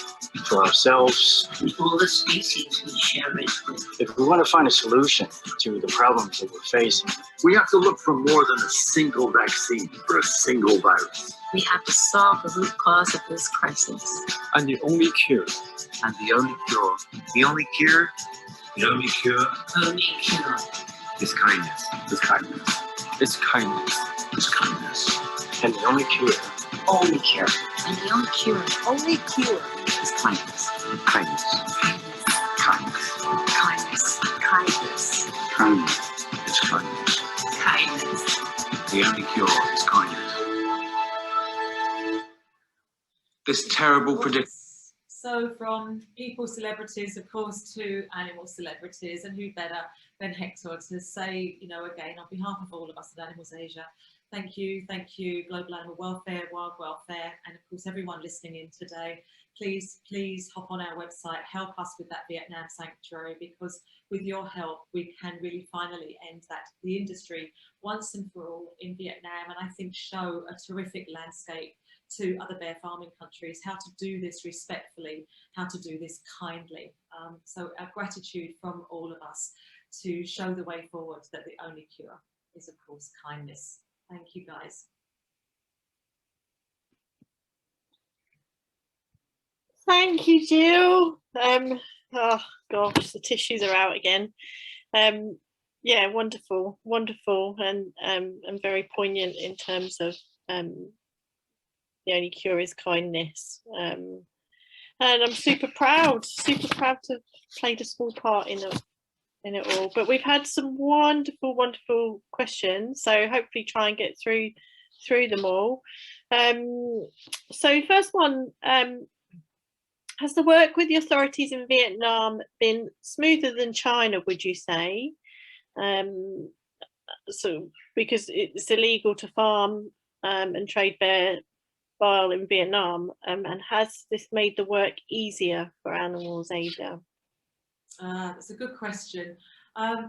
for ourselves. and all the species we share it with. If we want to find a solution to the problems that we're facing, We have to look for more than a single vaccine for a single virus. We have to solve the root cause of this crisis. and the only cure, And the only cure The only cure Only cure. is kindness. Is kindness. is kindness. Is kindness. And the only cure Only cure. And the only cure Is kindness. Kindness. Kindness. kindness. Kindness. Kindness. It's kindness. Kindness. The only cure is kindness. This terrible predicament. So from people celebrities, of course, to animal celebrities, and who better than Hector to say, you know, again, on behalf of all of us at Animals Asia, thank you, Global Animal Welfare, Wild Welfare, and of course everyone listening in today. Please hop on our website, help us with that Vietnam sanctuary, because with your help we can really finally end the industry once and for all in Vietnam, and I think show a terrific landscape to other bear farming countries, how to do this respectfully, how to do this kindly. So our gratitude from all of us to show the way forward, that the only cure is, of course, kindness. Thank you, guys. Thank you, Jill. Oh gosh, the tissues are out again. Yeah, wonderful, and very poignant in terms of the only cure is kindness. And I'm super proud to have played a small part in it all. But we've had some wonderful questions, so hopefully try and get through them all. So first one, has the work with the authorities in Vietnam been smoother than China, would you say? So because it's illegal to farm and trade bear bile in Vietnam, and has this made the work easier for Animals Asia? That's a good question.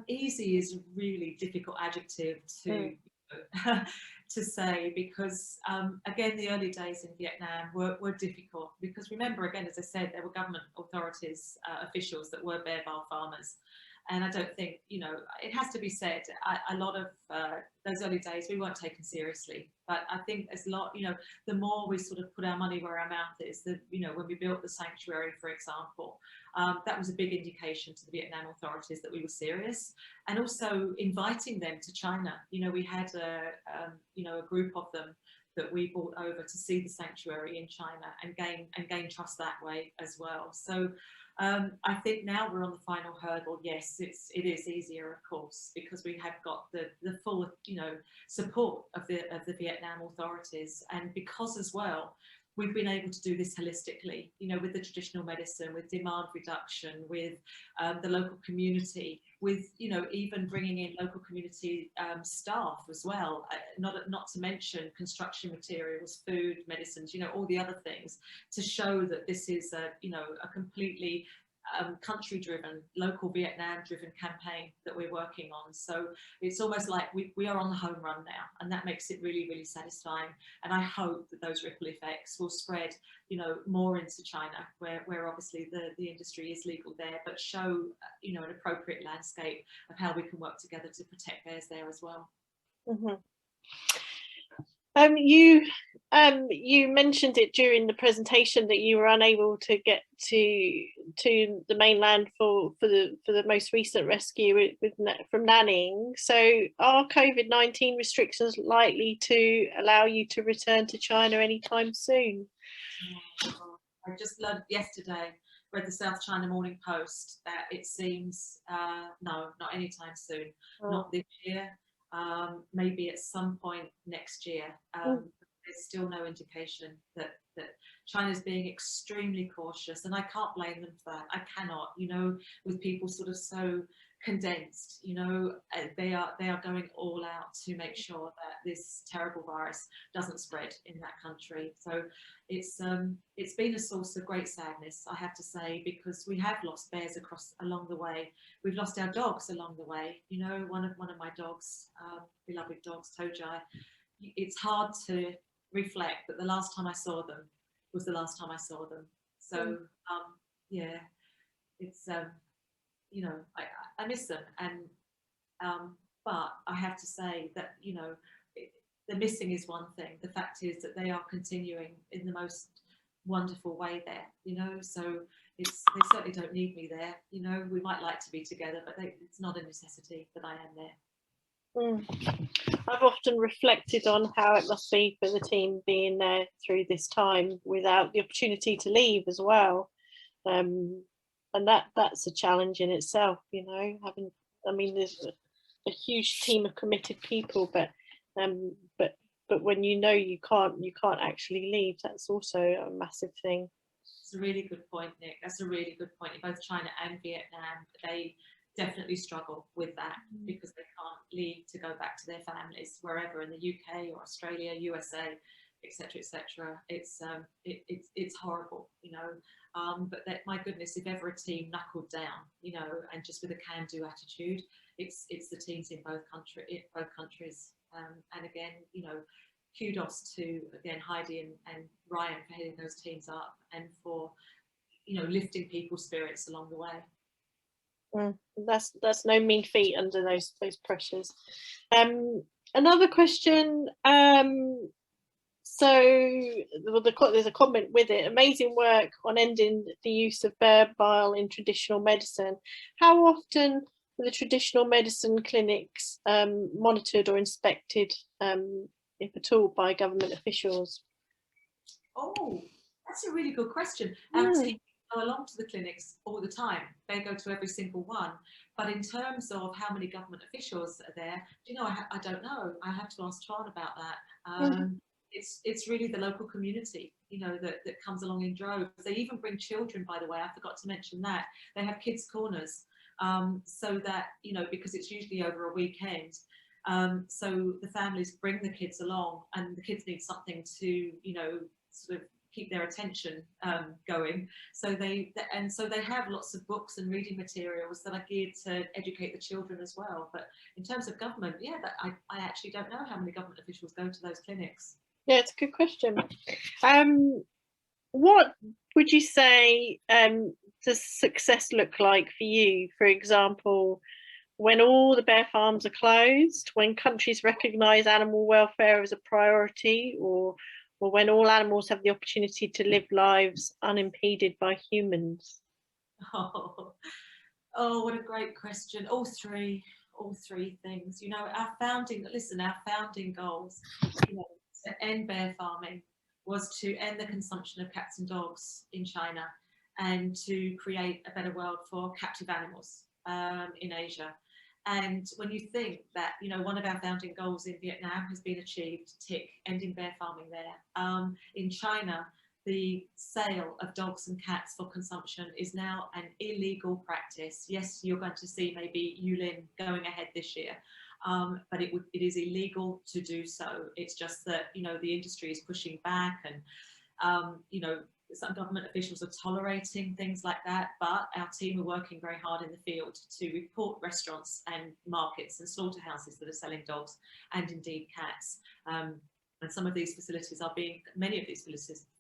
Easy is a really difficult adjective to to say, because again, the early days in Vietnam were difficult, because remember, again, as I said, there were government authorities, officials that were bear bile farmers. And I don't think, you know, it has to be said, a lot of those early days we weren't taken seriously. But I think there's a lot, you know, the more we sort of put our money where our mouth is, that, you know, when we built the sanctuary, for example, that was a big indication to the Vietnam authorities that we were serious, and also inviting them to China. You know, we had you know, a group of them that we brought over to see the sanctuary in China and gain trust that way as well. So I think now we're on the final hurdle. Yes, it is easier, of course, because we have got the full, you know, support of the Vietnam authorities, and because as well we've been able to do this holistically, you know, with the traditional medicine, with demand reduction, with the local community, with, you know, even bringing in local community staff as well, not to mention construction materials, food, medicines, you know, all the other things, to show that this is a, you know, a completely country-driven, local Vietnam-driven campaign that we're working on. So it's almost like we are on the home run now, and that makes it really, really satisfying. And I hope that those ripple effects will spread, you know, more into China, where obviously the industry is legal there, but show, you know, an appropriate landscape of how we can work together to protect bears there as well. Mm-hmm. You mentioned it during the presentation that you were unable to get to the mainland for the most recent rescue from nannying. So are COVID-19 restrictions likely to allow you to return to China anytime soon? I just learned yesterday, read the South China Morning Post, that it seems no, not anytime soon, not this year. Maybe at some point next year. There's still no indication that China's being extremely cautious, and I can't blame them for that. I cannot, you know, with people sort of so condensed, you know, they are going all out to make sure that this terrible virus doesn't spread in that country. So it's been a source of great sadness, I have to say, because we have lost bears along the way. We've lost our dogs along the way. You know, one of my dogs, beloved dogs, Tojai. It's hard to reflect that the last time I saw them was the last time I saw them. So yeah, it's you know, I miss them, and but I have to say that, you know, the missing is one thing. The fact is that they are continuing in the most wonderful way there, you know, so they certainly don't need me there, you know. We might like to be together, but it's not a necessity that I am there. I've often reflected on how it must be for the team being there through this time without the opportunity to leave as well, and that's a challenge in itself, you know. I mean, there's a huge team of committed people, but when you know you can't actually leave, that's also a massive thing. It's a really good point, Nick. That's a really good point. In both China and Vietnam, they definitely struggle with that because they can't leave to go back to their families wherever, in the UK or Australia, USA, etc., etc. It's horrible, you know. But that, my goodness, if ever a team knuckled down, you know, and just with a can-do attitude, it's the teams in both countries. And again, you know, kudos to, again, Heidi and Ryan for heading those teams up and for, you know, lifting people's spirits along the way. That's no mean feat under those pressures. Another question. So there's a comment with it. Amazing work on ending the use of bear bile in traditional medicine. How often are the traditional medicine clinics monitored or inspected, if at all, by government officials? Oh, that's a really good question. Our team go along to the clinics all the time. They go to every single one. But in terms of how many government officials are there, you know, I don't know. I have to ask Tron about that. It's really the local community, you know, that comes along in droves. They even bring children, by the way. I forgot to mention that. They have kids' corners, so that, you know, because it's usually over a weekend. So the families bring the kids along, and the kids need something to, you know, sort of keep their attention going. So they have lots of books and reading materials that are geared to educate the children as well. But in terms of government, yeah, I actually don't know how many government officials go to those clinics. Yeah, it's a good question. What would you say does success look like for you? For example, when all the bear farms are closed, when countries recognise animal welfare as a priority, or when all animals have the opportunity to live lives unimpeded by humans? Oh, what a great question. All three things. You know, our founding goals, you know, to end bear farming was to end the consumption of cats and dogs in China and to create a better world for captive animals in Asia. And when you think that, you know, one of our founding goals in Vietnam has been achieved, tick, ending bear farming there. In China, the sale of dogs and cats for consumption is now an illegal practice. Yes, you're going to see maybe Yulin going ahead this year, but it is illegal to do so. It's just that, you know, the industry is pushing back, and you know, some government officials are tolerating things like that, but our team are working very hard in the field to report restaurants and markets and slaughterhouses that are selling dogs and indeed cats. And some of these facilities are being, many of these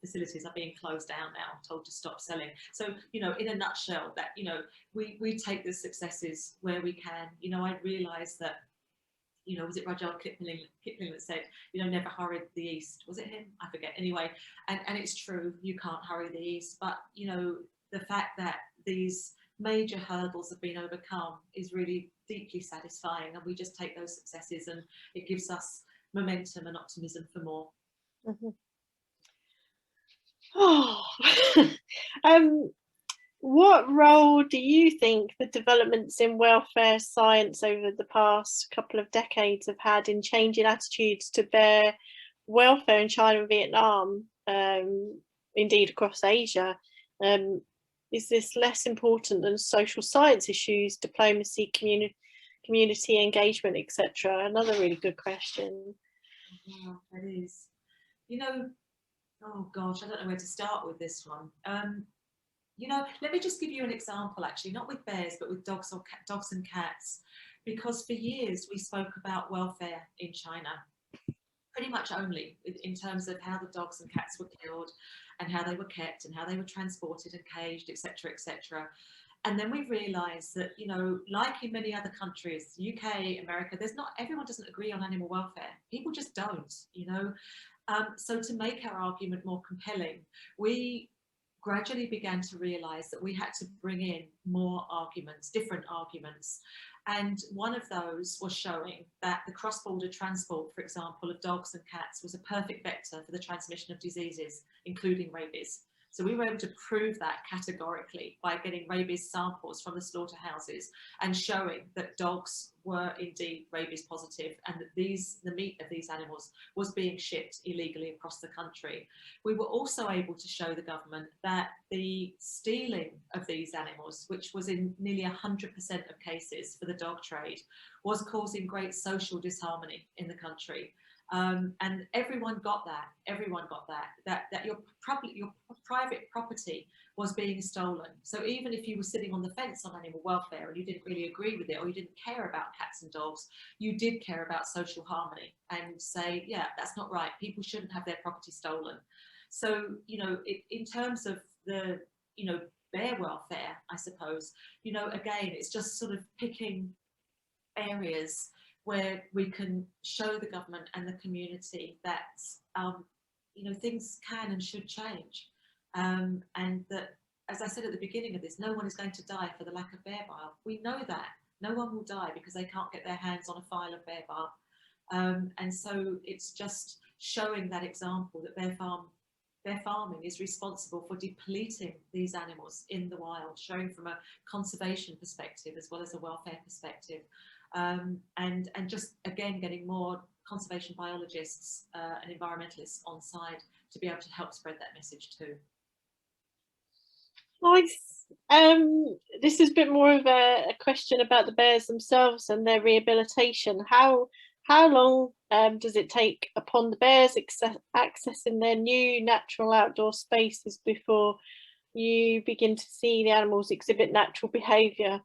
facilities are being closed down now, told to stop selling. So, you know, in a nutshell, that, you know, we take the successes where we can. You know, I realise that, you know, was it Rudyard Kipling that said, you know, never hurry the East? Was it him? I forget. Anyway, and it's true, you can't hurry the East, but, you know, the fact that these major hurdles have been overcome is really deeply satisfying, and we just take those successes and it gives us momentum and optimism for more. Mm-hmm. What role do you think the developments in welfare science over the past couple of decades have had in changing attitudes to bear welfare in China and Vietnam, indeed across Asia? Is this less important than social science issues, diplomacy, community engagement, etc.? Another really good question. Wow, that is. You know, oh gosh, I don't know where to start with this one. You know, let me just give you an example, actually, not with bears, but with dogs and cats, because for years we spoke about welfare in China, pretty much only in terms of how the dogs and cats were killed and how they were kept and how they were transported and caged, etc., etc. And then we realised that, you know, like in many other countries, UK, America, everyone doesn't agree on animal welfare. People just don't, you know. So to make our argument more compelling, we gradually began to realise that we had to bring in more arguments, different arguments. And one of those was showing that the cross-border transport, for example, of dogs and cats was a perfect vector for the transmission of diseases, including rabies. So we were able to prove that categorically by getting rabies samples from the slaughterhouses and showing that dogs were indeed rabies positive, and that the meat of these animals was being shipped illegally across the country. We were also able to show the government that the stealing of these animals, which was in nearly 100% of cases for the dog trade, was causing great social disharmony in the country. And everyone got that. Everyone got that your private property was being stolen. So even if you were sitting on the fence on animal welfare and you didn't really agree with it, or you didn't care about cats and dogs, you did care about social harmony and say, yeah, that's not right. People shouldn't have their property stolen. So, you know, in terms of the, you know, bear welfare, I suppose, you know, again, it's just sort of picking areas where we can show the government and the community that, you know, things can and should change. And that, as I said at the beginning of this, no one is going to die for the lack of bear bile. We know that. No one will die because they can't get their hands on a file of bear bile. And so it's just showing that example that bear farming is responsible for depleting these animals in the wild, showing from a conservation perspective as well as a welfare perspective. And just again getting more conservation biologists and environmentalists on side to be able to help spread that message too. Nice. This is a bit more of a question about the bears themselves and their rehabilitation. How long does it take upon the bears accessing their new natural outdoor spaces before you begin to see the animals exhibit natural behaviour?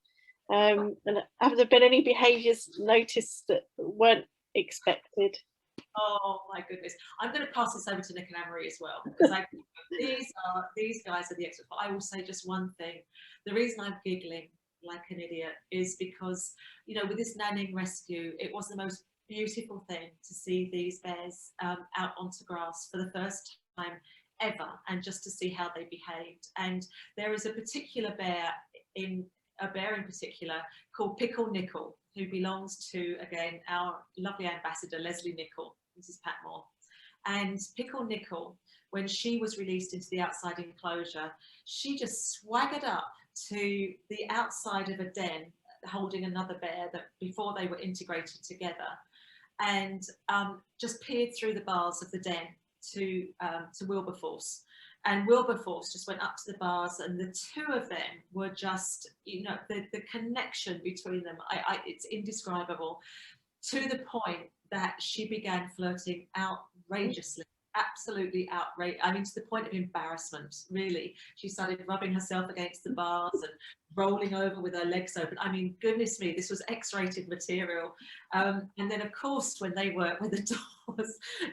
And have there been any behaviours noticed that weren't expected? Oh my goodness! I'm going to pass this over to Nick and Anne-Marie as well, because these guys are the experts. But I will say just one thing: the reason I'm giggling like an idiot is because, you know, with this nanning rescue, it was the most beautiful thing to see these bears out onto grass for the first time ever, and just to see how they behaved. And there is a particular bear in particular called Pickle Nickel, who belongs to, again, our lovely ambassador Leslie Nickel, Mrs. Patmore. And Pickle Nickel, when she was released into the outside enclosure, she just swaggered up to the outside of a den holding another bear that before they were integrated together, and just peered through the bars of the den to Wilberforce. and Wilberforce just went up to the bars, and the two of them were just, you know, the connection between them, it's indescribable, to the point that she began flirting outrageously, absolutely outrageous. I mean, to the point of embarrassment, really. She started rubbing herself against the bars and rolling over with her legs open. I mean, goodness me, this was X-rated material. And then, of course, when the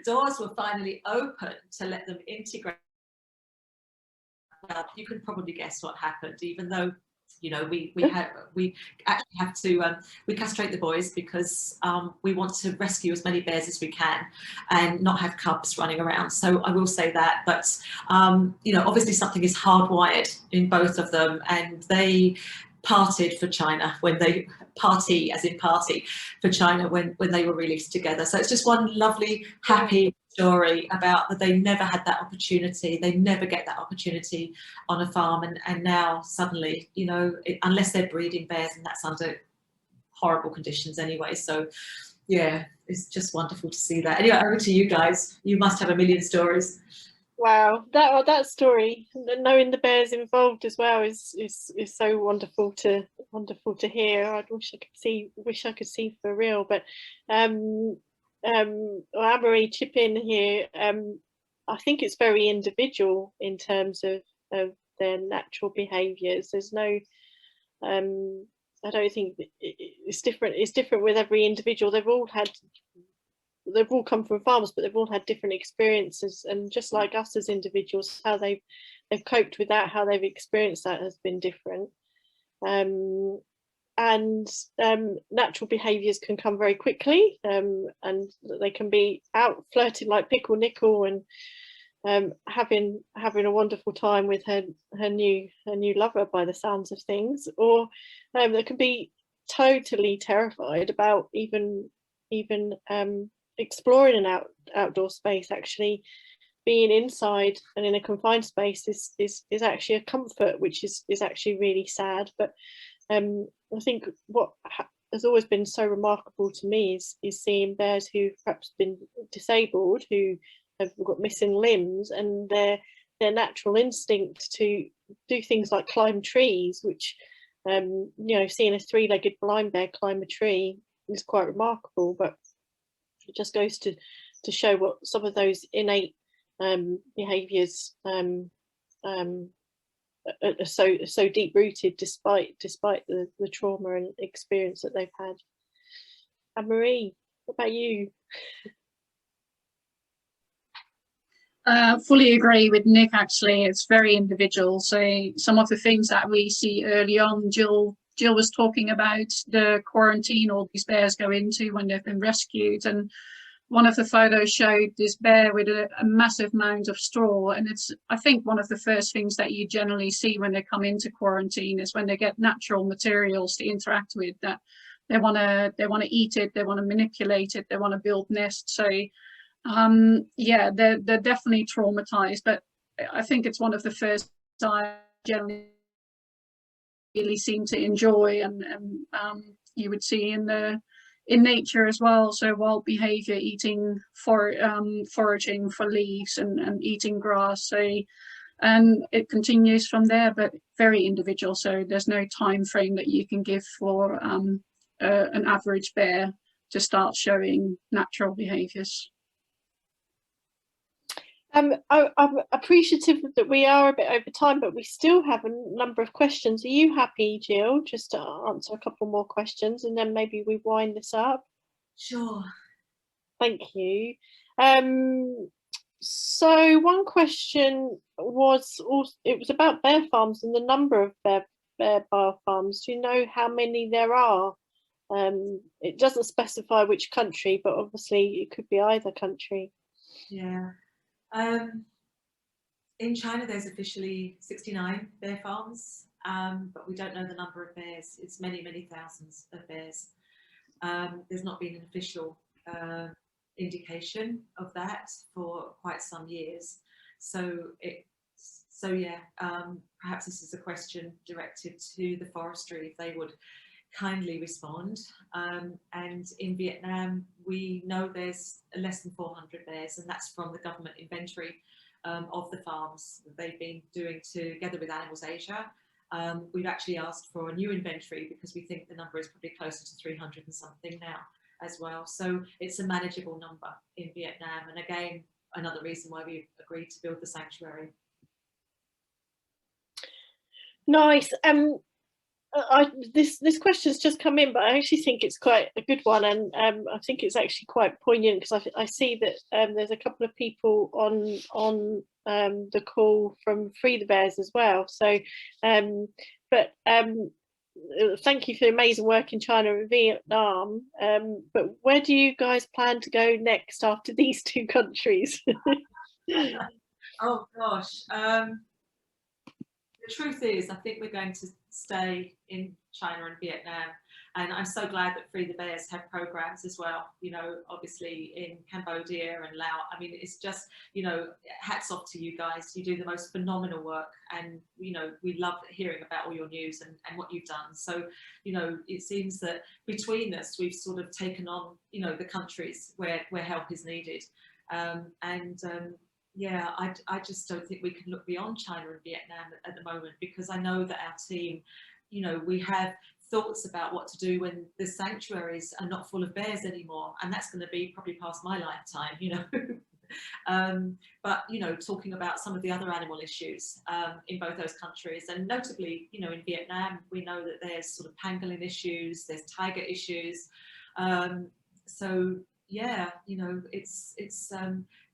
doors were finally open to let them integrate, you can probably guess what happened, even though, you know, we actually have to we castrate the boys because we want to rescue as many bears as we can and not have cubs running around. So I will say that, but you know, obviously something is hardwired in both of them, and they parted for China when they party for China when they were released together. So it's just one lovely, happy story about that they never had that opportunity. They never get that opportunity on a farm, and now suddenly, you know, unless they're breeding bears, and that's under horrible conditions anyway. So yeah, it's just wonderful to see that. Anyway, over to you guys. You must have a million stories. Wow, that story, knowing the bears involved as well, is so wonderful to hear. I wish I could see for real. But Anne-Marie, chip in here. I think it's very individual in terms of their natural behaviours. There's no, I don't think it's different. It's different with every individual. They've all come from farms, but they've all had different experiences, and just like us as individuals, how they've coped with that, how they've experienced that has been different. And natural behaviours can come very quickly, and they can be out flirting like Pickle Nickel and having a wonderful time with her new lover by the sounds of things, or they can be totally terrified about even exploring an outdoor space. Actually being inside and in a confined space is actually a comfort, which is actually really sad. But I think what has always been so remarkable to me is seeing bears who've perhaps been disabled, who have got missing limbs, and their natural instinct to do things like climb trees, which you know, seeing a three-legged blind bear climb a tree is quite remarkable. But it just goes to show what some of those innate behaviours are so deep rooted, despite the trauma and experience that they've had. Anne-Marie, what about you? Fully agree with Nick. Actually, it's very individual. So some of the things that we see early on, Jill was talking about the quarantine all these bears go into when they've been rescued, and one of the photos showed this bear with a massive mound of straw, and it's, I think, one of the first things that you generally see when they come into quarantine is when they get natural materials to interact with, that they want to eat it, they want to manipulate it, they want to build nests. So yeah, they're definitely traumatized, but I think it's one of the first I generally really seem to enjoy, and you would see in nature as well. So wild behavior, eating foraging for leaves and eating grass. So and it continues from there, but very individual. So there's no time frame that you can give for an average bear to start showing natural behaviors. I'm appreciative that we are a bit over time, but we still have a number of questions. Are you happy, Jill, just to answer a couple more questions, and then maybe we wind this up? Sure. Thank you. So one question was about bear farms and the number of bear bile farms. Do you know how many there are? It doesn't specify which country, but obviously it could be either country. Yeah. In China, there's officially 69 bear farms, but we don't know the number of bears. It's many, many thousands of bears. There's not been an official indication of that for quite some years. So yeah, perhaps this is a question directed to the forestry, if they would kindly respond. And in Vietnam, we know there's less than 400 bears, and that's from the government inventory of the farms that they've been doing together with Animals Asia. We've actually asked for a new inventory because we think the number is probably closer to 300 and something now as well. So it's a manageable number in Vietnam. And again, another reason why we've agreed to build the sanctuary. Nice. This question's just come in, but I actually think it's quite a good one, and I think it's actually quite poignant because I see that there's a couple of people on the call from Free the Bears as well. So, thank you for the amazing work in China and Vietnam. But where do you guys plan to go next after these two countries? Oh gosh. The truth is, I think we're going to stay in China and Vietnam, and I'm so glad that Free the Bears have programs as well, you know, obviously in Cambodia and Laos. I mean, it's just, you know, hats off to you guys. You do the most phenomenal work, and, you know, we love hearing about all your news and what you've done. So, you know, it seems that between us, we've sort of taken on, you know, the countries where help is needed. Yeah, I just don't think we can look beyond China and Vietnam at the moment, because I know that our team, you know, we have thoughts about what to do when the sanctuaries are not full of bears anymore, and that's going to be probably past my lifetime, you know. But, you know, talking about some of the other animal issues in both those countries, and notably, you know, in Vietnam, we know that there's sort of pangolin issues, there's tiger issues. So yeah, you know, it's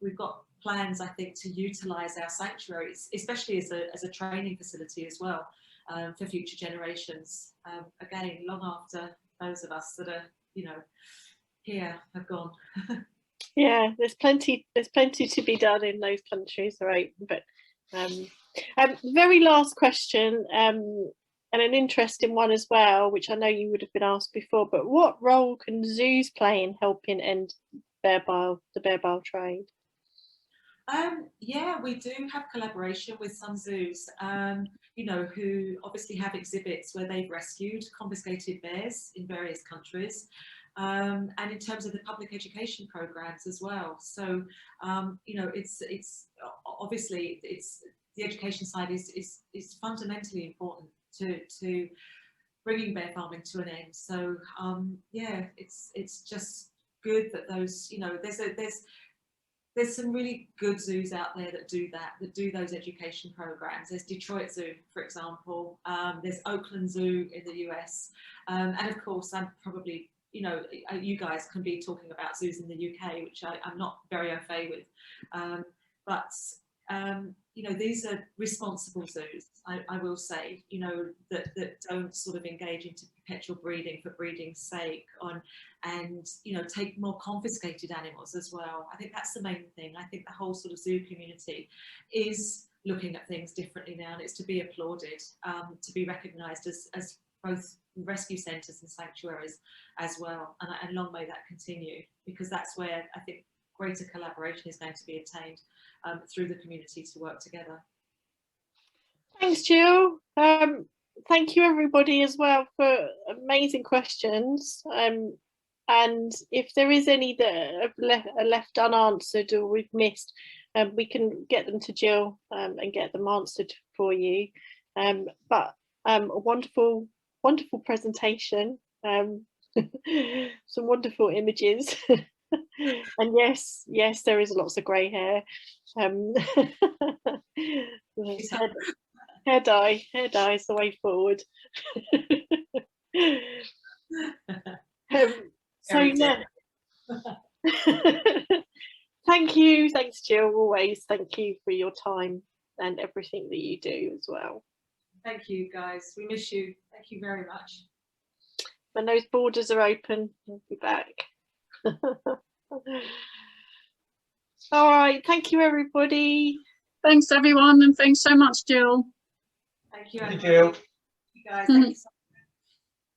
we've got plans, I think, to utilise our sanctuaries, especially as a training facility as well, for future generations. Again, long after those of us that are, you know, here have gone. Yeah, there's plenty to be done in those countries, right? But very last question, and an interesting one as well, which I know you would have been asked before, but what role can zoos play in helping end the bear bile trade? Yeah, we do have collaboration with some zoos, you know, who obviously have exhibits where they've rescued confiscated bears in various countries, and in terms of the public education programs as well. So, you know, it's obviously the education side is fundamentally important to bringing bear farming to an end. So, yeah, it's just good that those, you know, there's some really good zoos out there that do those education programs. There's Detroit Zoo, for example. There's Oakland Zoo in the US. And of course, I'm probably, you know, you guys can be talking about zoos in the UK, which I'm not very au fait with. You know, these are responsible zoos, I will say, you know, that don't sort of engage into perpetual breeding for breeding's sake and, you know, take more confiscated animals as well. I think that's the main thing. I think the whole sort of zoo community is looking at things differently now, and it's to be applauded, to be recognised as both rescue centres and sanctuaries as well. And long may that continue, because that's where I think greater collaboration is going to be attained through the community to work together. Thanks, Jill. Thank you everybody as well for amazing questions. And if there is any that are left unanswered or we've missed, we can get them to Jill and get them answered for you. But a wonderful presentation, some wonderful images. And yes, there is lots of grey hair. Hair dye is the way forward. So yeah. Thanks Jill, always. Thank you for your time and everything that you do as well. Thank you guys, we miss you. Thank you very much. When those borders are open, we'll be back. All right, thank you everybody. Thanks everyone, and thanks so much, Jill. Thank you. Thank you. You guys, thank you so much.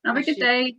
Have a good day.